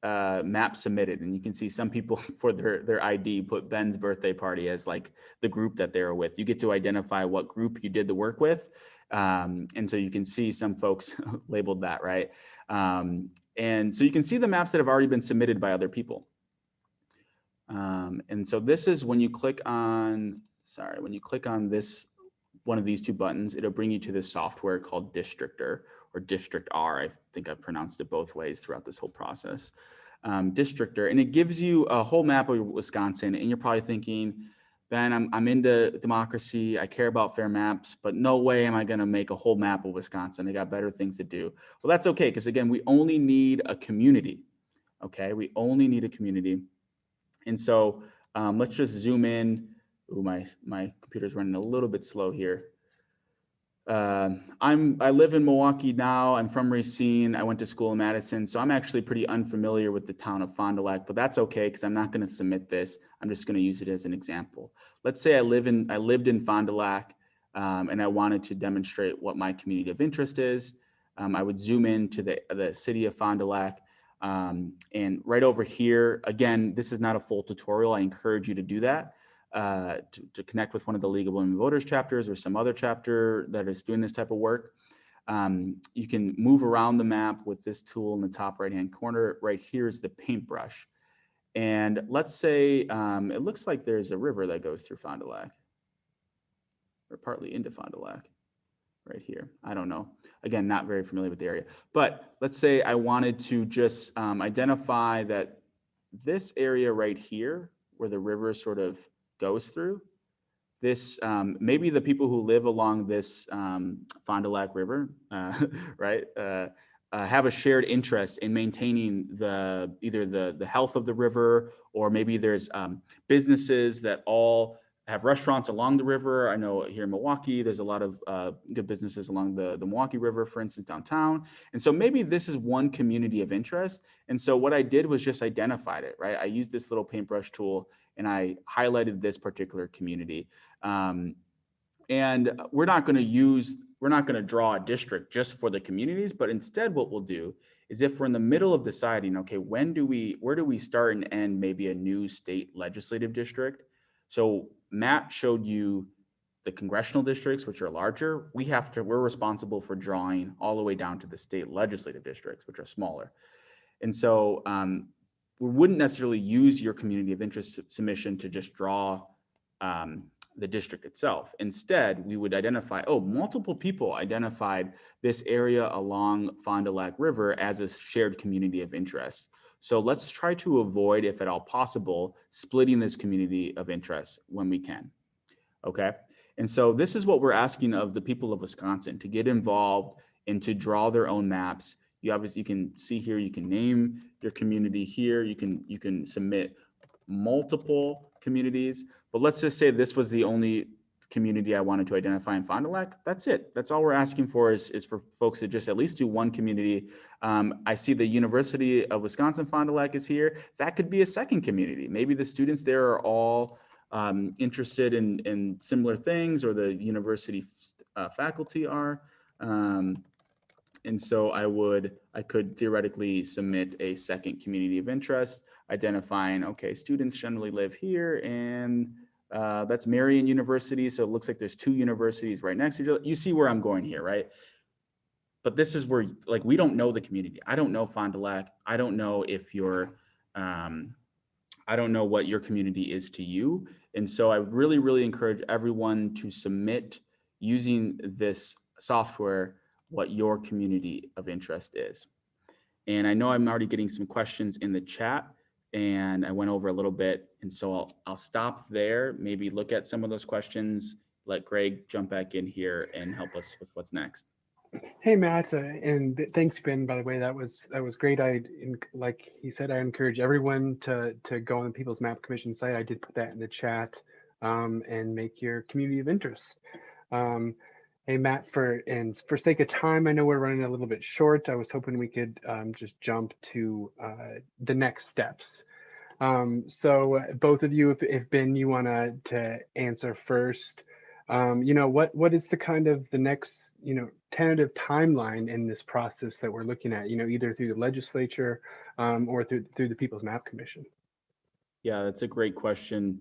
maps submitted, and you can see some people for their ID put Ben's birthday party as like the group that they're with. You get to identify what group you did the work with, and so you can see some folks labeled that, right? And so you can see the maps that have already been submitted by other people. And so this is when you click on, when you click on this, one of these two buttons, it'll bring you to this software called Districtor, or District R. I think I've pronounced it both ways throughout this whole process. Districtor, and it gives you a whole map of Wisconsin, and you're probably thinking, Ben, I'm into democracy, I care about fair maps, but no way am I gonna make a whole map of Wisconsin. I got better things to do. Well, that's okay, because again, we only need a community, okay? We only need a community. And so let's just zoom in. Ooh, my computer's running a little bit slow here. I live in Milwaukee now. I'm from Racine. I went to school in Madison, so I'm actually pretty unfamiliar with the town of Fond du Lac, but that's okay because I'm not going to submit this. I'm just going to use it as an example. Let's say I lived in Fond du Lac, and I wanted to demonstrate what my community of interest is. I would zoom in to the city of Fond du Lac, and right over here, again, this is not a full tutorial. I encourage you to do that. To connect with one of the League of Women Voters chapters or some other chapter that is doing this type of work. You can move around the map with this tool in the top right-hand corner. Right here is the paintbrush. And let's say it looks like there's a river that goes through Fond du Lac, or partly into Fond du Lac, right here. I don't know. Again, not very familiar with the area. But let's say I wanted to just identify that this area right here, where the river sort of goes through this, maybe the people who live along this Fond du Lac River, right, have a shared interest in maintaining either the health of the river, or maybe there's businesses that all have restaurants along the river. I know here in Milwaukee, there's a lot of good businesses along the Milwaukee River, for instance, downtown. And so maybe this is one community of interest. And so what I did was just identified it, right? I used this little paintbrush tool and I highlighted this particular community. And we're not going to draw a district just for the communities, but instead what we'll do is, if we're in the middle of deciding, okay, where do we start and end maybe a new state legislative district? So Matt showed you the congressional districts, which are larger. We're responsible for drawing all the way down to the state legislative districts, which are smaller. And so we wouldn't necessarily use your community of interest submission to just draw the district itself. Instead, we would identify, multiple people identified this area along Fond du Lac River as a shared community of interest. So let's try to avoid, if at all possible, splitting this community of interest when we can, okay? And so this is what we're asking of the people of Wisconsin, to get involved and to draw their own maps. You can see here, you can name your community here. You can submit multiple communities, but let's just say this was the only community I wanted to identify in Fond du Lac. That's it. That's all we're asking for is for folks to just at least do one community. I see the University of Wisconsin Fond du Lac is here. That could be a second community. Maybe the students there are all interested in similar things, or the university faculty are. And so I could theoretically submit a second community of interest, identifying, okay, students generally live here, and that's Marian University. So it looks like there's two universities right next to each other. You see where I'm going here, right? But this is where, like, we don't know the community. I don't know Fond du Lac. I don't know if you're, I don't know what your community is to you. And so I really, really encourage everyone to submit using this software what your community of interest is. And I know I'm already getting some questions in the chat, and I went over a little bit. And so I'll stop there, maybe look at some of those questions, let Greg jump back in here and help us with what's next. Hey Matt, and thanks Ben. By the way, that was great. Like he said, I encourage everyone to go on the People's Map Commission site. I did put that in the chat, and make your community of interest. Hey Matt, for sake of time, I know we're running a little bit short. I was hoping we could just jump to the next steps. So both of you, if Ben, you want to answer first, what is the kind of the next, tentative timeline in this process that we're looking at, either through the legislature or through the People's Map Commission? Yeah, that's a great question.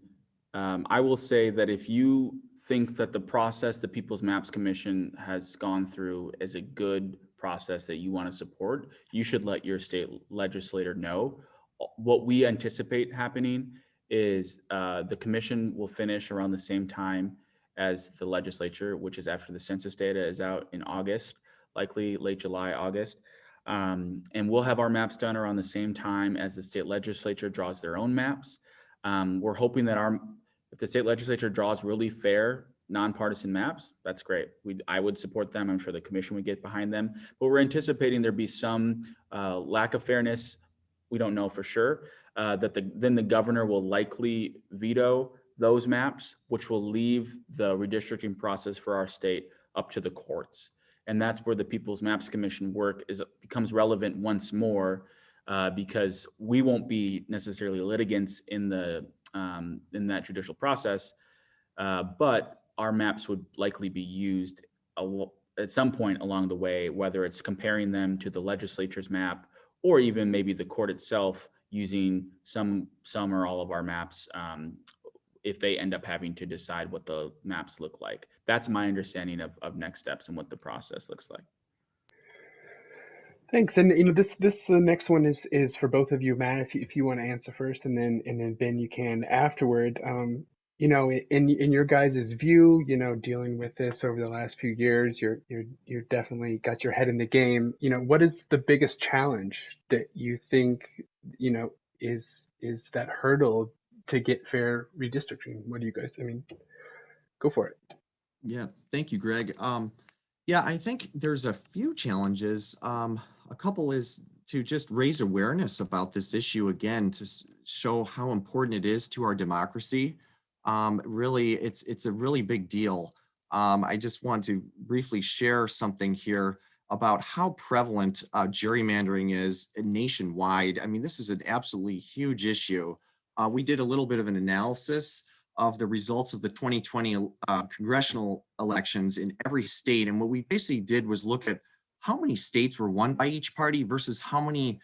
I will say that if you think that the process the People's Maps Commission has gone through is a good process that you want to support, you should let your state legislator know. What we anticipate happening is the commission will finish around the same time as the legislature, which is after the census data is out in August, likely late July, August. And we'll have our maps done around the same time as the state legislature draws their own maps. We're hoping that if the state legislature draws really fair, nonpartisan maps, that's great. I would support them. I'm sure the commission would get behind them, but we're anticipating there'd be some lack of fairness. We don't know for sure, then the governor will likely veto those maps, which will leave the redistricting process for our state up to the courts. And that's where the People's Maps Commission work becomes relevant once more, because we won't be necessarily litigants in that judicial process, but our maps would likely be used at some point along the way, whether it's comparing them to the legislature's map, or even maybe the court itself using some or all of our maps, if they end up having to decide what the maps look like. That's my understanding of next steps and what the process looks like. Thanks. And this the next one is for both of you, Matt. If you want to answer first, and then Ben, you can afterward. In your guys' view, dealing with this over the last few years, you're definitely got your head in the game. What is the biggest challenge that you think is that hurdle to get fair redistricting? What do you guys? Go for it. Yeah, thank you, Greg. Yeah, I think there's a few challenges. A couple is to just raise awareness about this issue again, to show how important it is to our democracy. Really, it's a really big deal. I just want to briefly share something here about how prevalent gerrymandering is nationwide. This is an absolutely huge issue. We did a little bit of an analysis of the results of the 2020 congressional elections in every state. And what we basically did was look at how many states were won by each party versus how many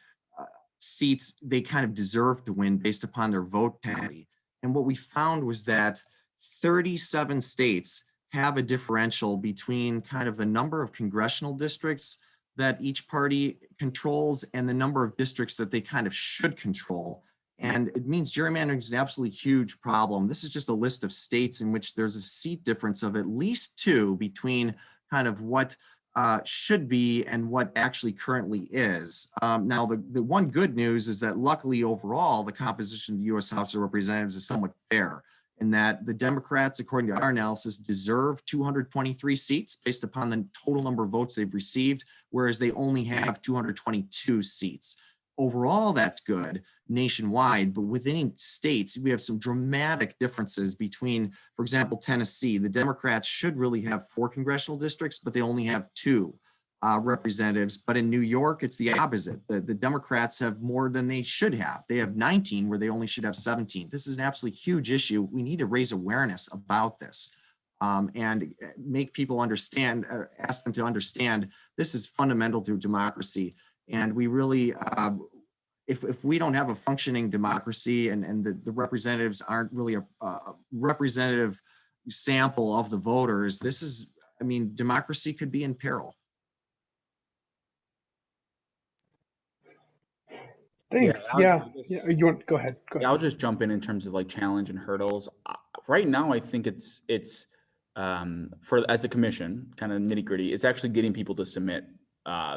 seats they kind of deserved to win based upon their vote tally. And what we found was that 37 states have a differential between kind of the number of congressional districts that each party controls and the number of districts that they kind of should control. And it means gerrymandering is an absolutely huge problem. This is just a list of states in which there's a seat difference of at least 2 between kind of what should be and what actually currently is. Now, the one good news is that luckily overall, the composition of the U.S. House of Representatives is somewhat fair, in that the Democrats, according to our analysis, deserve 223 seats based upon the total number of votes they've received, whereas they only have 222 seats. overall, that's good nationwide, but within states, we have some dramatic differences between, for example, Tennessee. The Democrats should really have 4 congressional districts, but they only have 2 representatives. But in New York, it's the opposite. The Democrats have more than they should have. They have 19 where they only should have 17. This is an absolutely huge issue. We need to raise awareness about this. And make people understand, ask them to understand this is fundamental to democracy. And we really, if we don't have a functioning democracy and the representatives aren't really a representative sample of the voters, this is, I mean, democracy could be in peril. Thanks. Yeah. You want go ahead. Go ahead. I'll just jump in terms of like challenge and hurdles. Right now, I think it's for as a commission, kind of nitty gritty, it's actually getting people to submit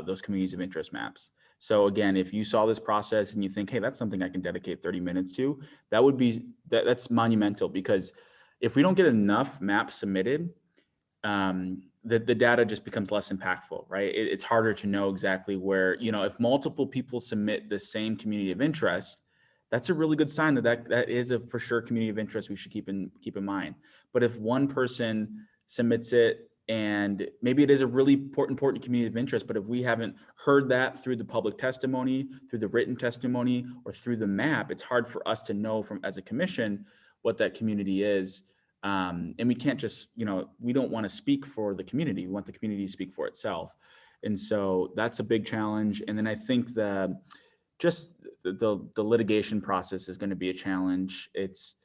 those communities of interest maps. So again, if you saw this process and you think, hey, that's something I can dedicate 30 minutes to, that would be that's monumental, because if we don't get enough maps submitted, the data just becomes less impactful, right? It's harder to know exactly where, you know, if multiple people submit the same community of interest, that's a really good sign that is a for sure community of interest we should keep in mind. But if one person submits it and maybe it is a really important community of interest, but if we haven't heard that through the public testimony, through the written testimony, or through the map, it's hard for us to know from as a commission what that community is. And we can't just, you know, we don't want to speak for the community. We want the community to speak for itself. And so that's a big challenge. And then I think the litigation process is going to be a challenge. It's,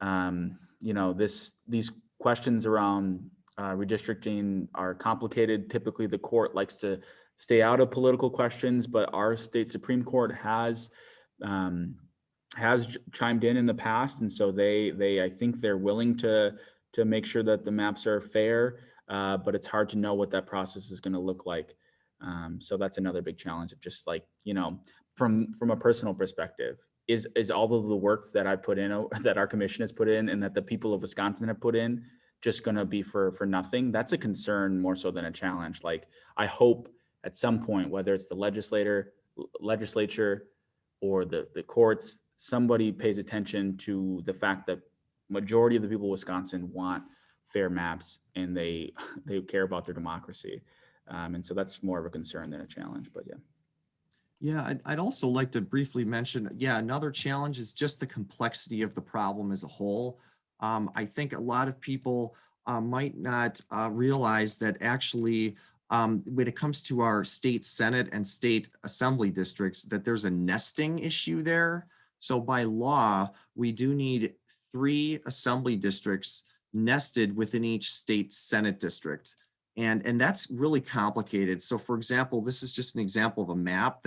you know, these questions around redistricting are complicated. Typically, the court likes to stay out of political questions, but our state Supreme Court has chimed in the past, and so they I think they're willing to make sure that the maps are fair, but it's hard to know what that process is going to look like. So that's another big challenge of just like, you know, from a personal perspective, is all of the work that I put in, that our commission has put in, and that the people of Wisconsin have put in, just going to be for nothing? That's a concern more so than a challenge. Like, I hope at some point, whether it's the legislature or the courts, somebody pays attention to the fact that majority of the people of Wisconsin want fair maps, and they care about their democracy. And so that's more of a concern than a challenge, but yeah. Yeah, I'd also like to briefly mention, another challenge is just the complexity of the problem as a whole. I think a lot of people might not realize that actually when it comes to our state Senate and state assembly districts, that there's a nesting issue there. So by law, we do need 3 assembly districts nested within each state Senate district. And that's really complicated. So for example, this is just an example of a map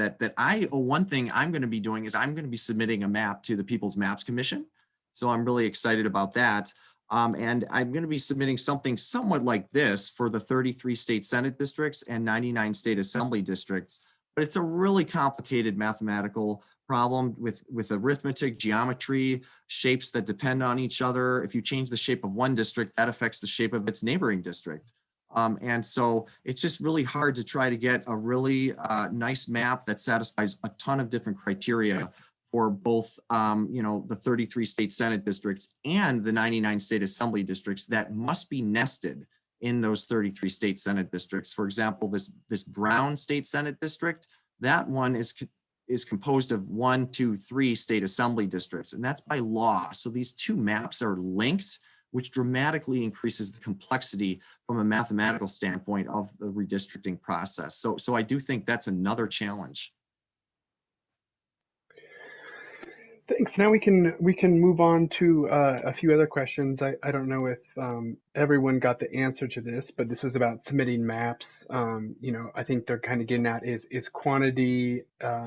one thing I'm going to be doing is I'm going to be submitting a map to the People's Maps Commission. So I'm really excited about that. And I'm going to be submitting something somewhat like this for the 33 state Senate districts and 99 state assembly districts. But it's a really complicated mathematical problem with arithmetic, geometry, shapes that depend on each other. If you change the shape of one district, that affects the shape of its neighboring district. And so it's just really hard to try to get a really nice map that satisfies a ton of different criteria for both, the 33 state Senate districts and the 99 state assembly districts that must be nested in those 33 state Senate districts. For example, this Brown state Senate district, that one is composed of 1, 2, 3 state assembly districts, and that's by law. So these 2 maps are linked, which dramatically increases the complexity from a mathematical standpoint of the redistricting process. So I do think that's another challenge. Thanks. Now we can move on to a few other questions. I don't know if everyone got the answer to this, but this was about submitting maps. I think they're kind of getting at is quantity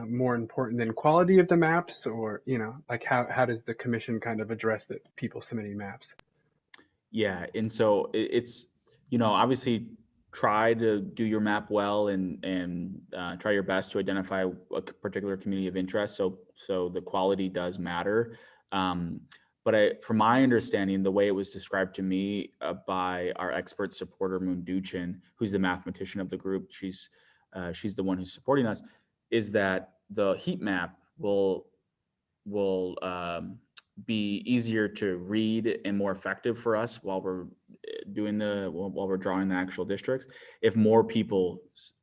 more important than quality of the maps, or like how does the commission kind of address that people submitting maps? Yeah, and so it's obviously try to do your map well and try your best to identify a particular community of interest. So the quality does matter. But from my understanding, the way it was described to me by our expert supporter, Moon Duchin, who's the mathematician of the group, she's the one who's supporting us, is that the heat map will be easier to read and more effective for us while we're drawing the actual districts if more people,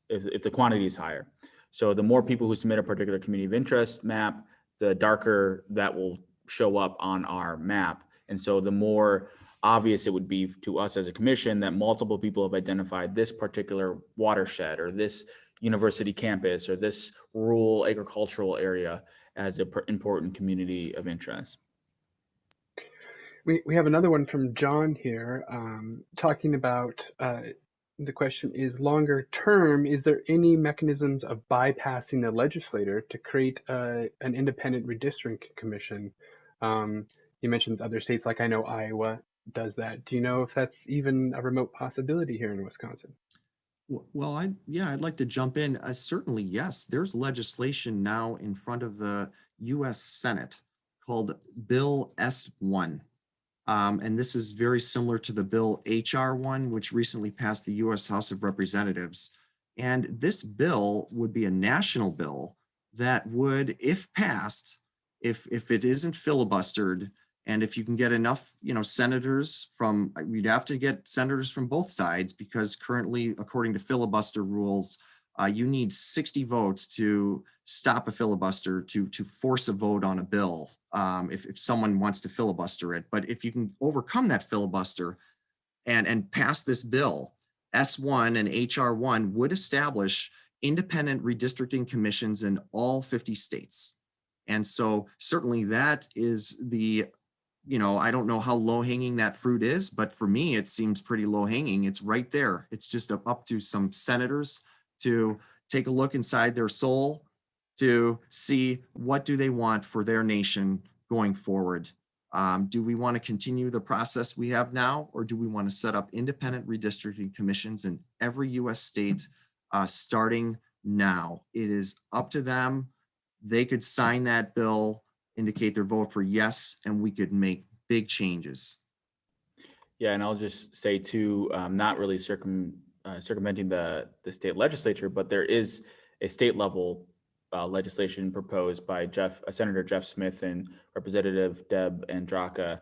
if the quantity is higher. So the more people who submit a particular community of interest map, the darker that will show up on our map. And so the more obvious it would be to us as a commission that multiple people have identified this particular watershed or this university campus or this rural agricultural area as an important community of interest. We have another one from John here, talking about the question is, longer term, is there any mechanisms of bypassing the legislator to create an independent redistricting commission? He mentions other states, like I know Iowa does that. Do you know if that's even a remote possibility here in Wisconsin? Well, I'd like to jump in. Certainly, yes. There's legislation now in front of the U.S. Senate called Bill S1. And this is very similar to the bill HR1, which recently passed the U.S. House of Representatives. And this bill would be a national bill that would, if passed, if it isn't filibustered, and if you can get enough, senators from, we'd have to get senators from both sides, because currently, according to filibuster rules, you need 60 votes to stop a filibuster, to force a vote on a bill, if someone wants to filibuster it. But if you can overcome that filibuster and pass this bill, S1 and HR1 would establish independent redistricting commissions in all 50 states. And so certainly that is the, I don't know how low hanging that fruit is, but for me, it seems pretty low hanging. It's right there. It's just up to some senators to take a look inside their soul to see what do they want for their nation going forward. Do we want to continue the process we have now, or do we want to set up independent redistricting commissions in every U.S. state starting now? It is up to them. They could sign that bill, indicate their vote for yes, and we could make big changes. Yeah, and I'll just say too, not really circumventing the state legislature, but there is a state level legislation proposed by Senator Jeff Smith and Representative Deb Andraka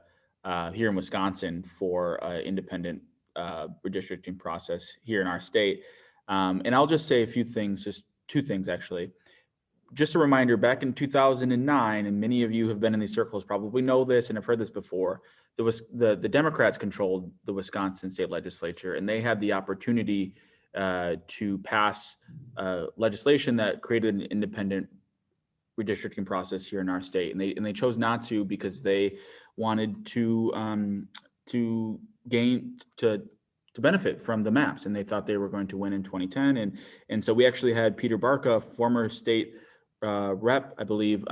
here in Wisconsin for independent redistricting process here in our state. And I'll just say a few things, just two things actually. Just a reminder, back in 2009, and many of you have been in these circles probably know this and have heard this before, the Democrats controlled the Wisconsin state legislature, and they had the opportunity to pass legislation that created an independent redistricting process here in our state, and they chose not to because they wanted to benefit from the maps, and they thought they were going to win in 2010, and so we actually had Peter Barca, former state rep, I believe,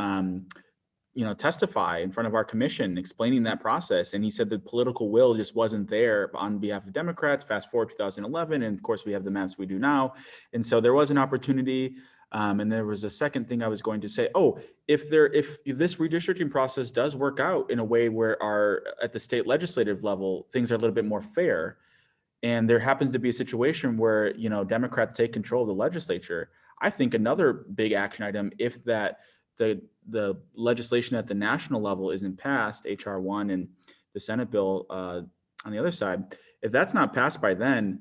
testify in front of our commission explaining that process. And he said the political will just wasn't there on behalf of Democrats. Fast forward 2011, and of course we have the maps we do now. And so there was an opportunity. And there was a second thing I was going to say. Oh, if this redistricting process does work out in a way where at the state legislative level, things are a little bit more fair, and there happens to be a situation where, Democrats take control of the legislature, I think another big action item, if the legislation at the national level isn't passed, HR1 and the Senate bill on the other side, if that's not passed by then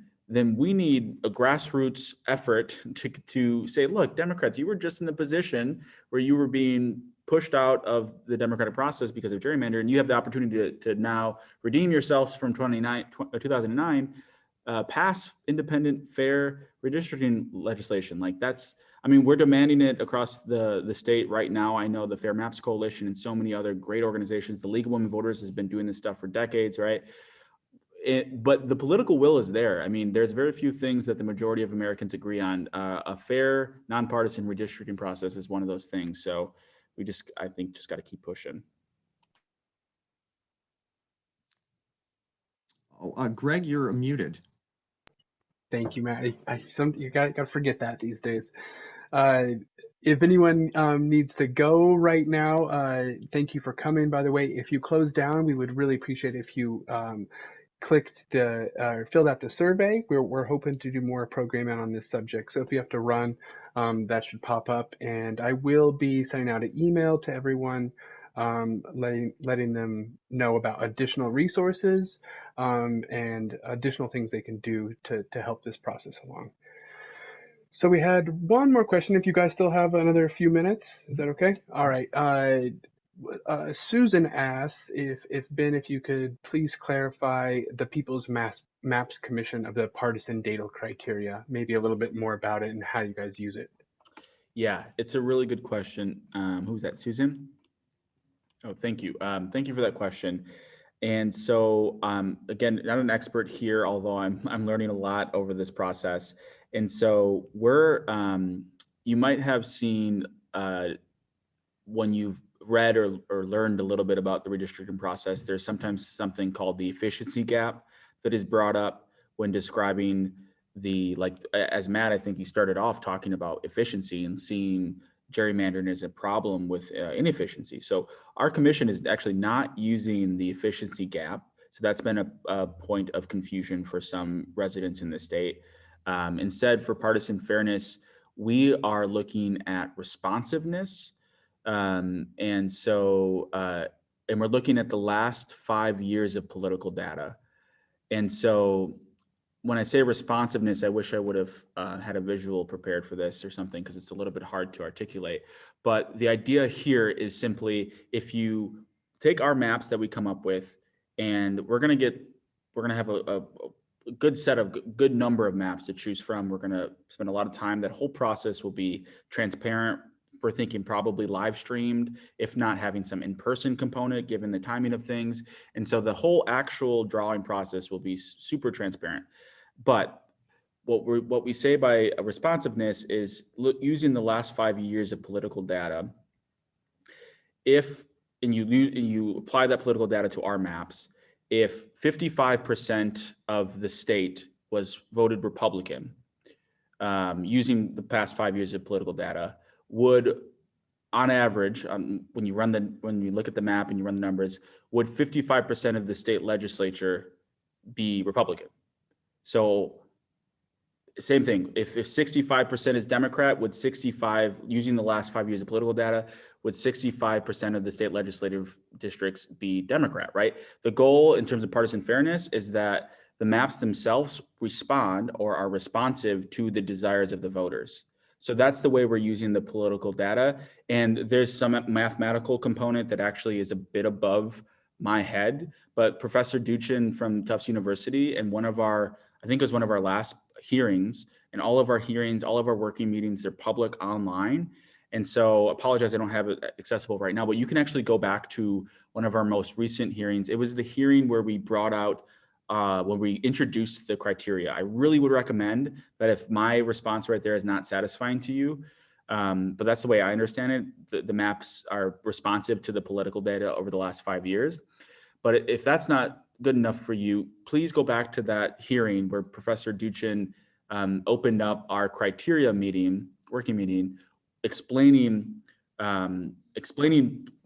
we need a grassroots effort to say, look, Democrats, you were just in the position where you were being pushed out of the democratic process because of gerrymandering, and you have the opportunity to now redeem yourselves from 2009, pass independent, fair redistricting legislation. Like we're demanding it across the state right now. I know the Fair Maps Coalition and so many other great organizations. The League of Women Voters has been doing this stuff for decades, right? But the political will is there. There's very few things that the majority of Americans agree on. A fair, nonpartisan redistricting process is one of those things. So I think just got to keep pushing. Oh, Greg, you're muted. Thank you, Matt. You got to forget that these days. If anyone needs to go right now, thank you for coming. By the way, if you close down, we would really appreciate if you clicked filled out the survey. We're hoping to do more programming on this subject. So if you have to run, that should pop up. And I will be sending out an email to everyone, letting them know about additional resources and additional things they can do to help this process along. So we had one more question. If you guys still have another few minutes, is that okay? All right. Susan asks if Ben, if you could please clarify the People's Maps Commission of the partisan data criteria, maybe a little bit more about it and how you guys use it. Yeah, it's a really good question. Who's that, Susan? Oh, thank you. Thank you for that question. And so, again, not an expert here, although I'm learning a lot over this process. And so you might have seen when you've read or learned a little bit about the redistricting process, there's sometimes something called the efficiency gap that is brought up when describing as Matt, I think you started off talking about efficiency and seeing gerrymandering as a problem with inefficiency. So our commission is actually not using the efficiency gap. So that's been a point of confusion for some residents in the state. Instead, for partisan fairness, we are looking at responsiveness. And we're looking at the last 5 years of political data. And so when I say responsiveness, I wish I would have had a visual prepared for this or something, because it's a little bit hard to articulate. But the idea here is simply, if you take our maps that we come up with, and we're going to have a good number of maps to choose from. We're going to spend a lot of time. That whole process will be transparent. We're thinking probably live streamed, if not having some in-person component, given the timing of things. And so the whole actual drawing process will be super transparent. But what we say by responsiveness is using the last 5 years of political data. And you apply that political data to our maps, if 55% of the state was voted Republican, using the past 5 years of political data, would, on average, when you look at the map and you run the numbers, would 55% of the state legislature be Republican? So same thing. If 65% is Democrat, would 65, using the last 5 years of political data, would 65% of the state legislative districts be Democrat, right? The goal in terms of partisan fairness is that the maps themselves respond or are responsive to the desires of the voters. So that's the way we're using the political data. And there's some mathematical component that actually is a bit above my head, but Professor Duchin from Tufts University, and I think it was one of our last hearings, and all of our hearings, all of our working meetings, they're public online. And so apologize, I don't have it accessible right now, but you can actually go back to one of our most recent hearings. It was the hearing where we brought out, when we introduced the criteria. I really would recommend that if my response right there is not satisfying to you, but that's the way I understand it, the maps are responsive to the political data over the last 5 years. But if that's not good enough for you, please go back to that hearing where Professor Duchin opened up our criteria working meeting, explaining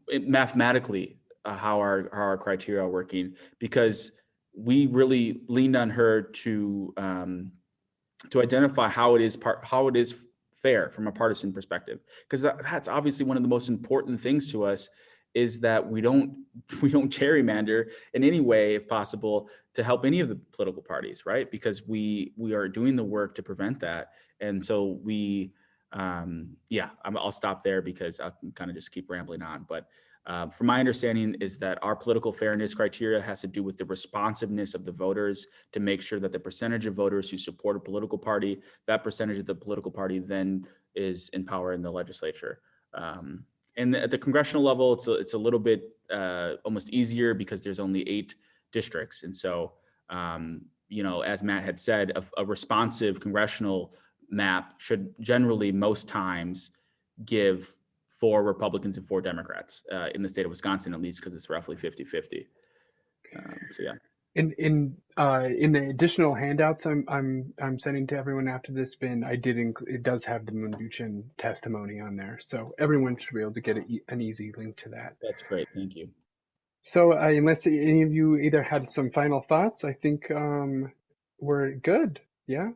mathematically how our criteria are working, because we really leaned on her to identify how it is fair from a partisan perspective, because that's obviously one of the most important things to us, is that we don't gerrymander in any way, if possible, to help any of the political parties, right? Because we are doing the work to prevent that. And so I'll stop there because I can kind of just keep rambling on. But from my understanding is that our political fairness criteria has to do with the responsiveness of the voters, to make sure that the percentage of voters who support a political party, that percentage of the political party then is in power in the legislature. And at the congressional level, it's a little bit almost easier because there's only 8 districts. And so, as Matt had said, a responsive congressional map should generally most times give 4 Republicans and 4 Democrats in the state of Wisconsin, at least, because it's roughly 50-50. So yeah. In the additional handouts I'm sending to everyone after this, Ben, it does have the Munduchin testimony on there, so everyone should be able to get an easy link to that. That's great, thank you. So unless any of you either had some final thoughts, I think we're good. Yeah.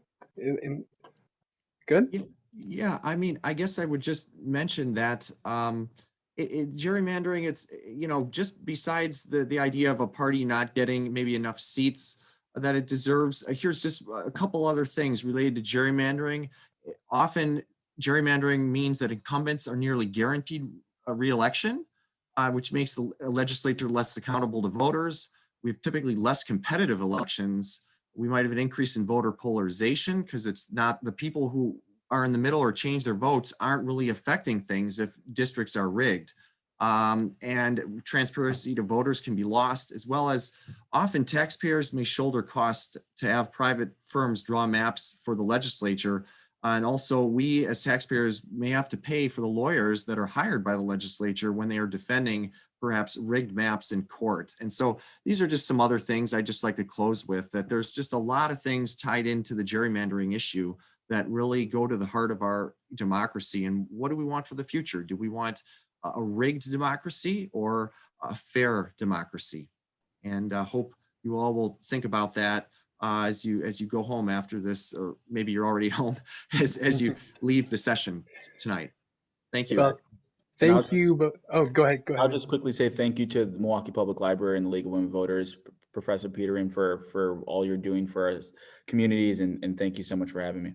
Good. Yeah, I mean, I guess I would just mention that gerrymandering, it's, just besides the idea of a party not getting maybe enough seats that it deserves, here's just a couple other things related to gerrymandering. Often gerrymandering means that incumbents are nearly guaranteed a re-election, which makes the legislature less accountable to voters. We have typically less competitive elections. We might have an increase in voter polarization because it's not the people who are in the middle or change their votes aren't really affecting things if districts are rigged. And transparency to voters can be lost, as well as often taxpayers may shoulder costs to have private firms draw maps for the legislature. And also we as taxpayers may have to pay for the lawyers that are hired by the legislature when they are defending perhaps rigged maps in court. And so these are just some other things I'd just like to close with, that there's just a lot of things tied into the gerrymandering issue that really go to the heart of our democracy. And what do we want for the future? Do we want a rigged democracy or a fair democracy? And hope you all will think about that as you go home after this, or maybe you're already home as you leave the session tonight. Thank you. Well, thank you. But go ahead. I'll just quickly say thank you to the Milwaukee Public Library and the League of Women Voters, Professor Petering, for all you're doing for us communities, and thank you so much for having me.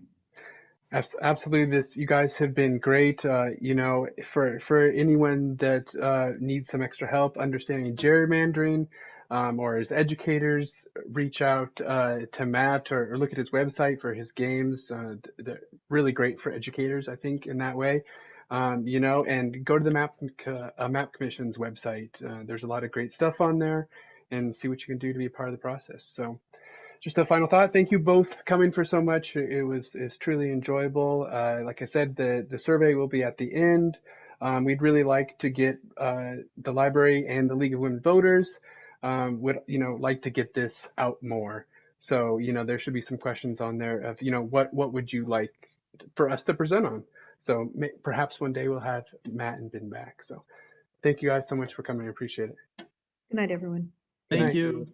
Absolutely. You guys have been great. For anyone that needs some extra help understanding gerrymandering, or as educators, reach out to Matt or look at his website for his games. They're really great for educators, I think, in that way. And go to the Map Commission's website. There's a lot of great stuff on there, and see what you can do to be a part of the process. So. Just a final thought. Thank you both for coming for so much. It's truly enjoyable. Like I said, the survey will be at the end. We'd really like to get the library and the League of Women Voters would like to get this out more. So there should be some questions on there of what would you like for us to present on. So perhaps one day we'll have Matt and Ben back. So thank you guys so much for coming. I appreciate it. Good night, everyone. Thank you.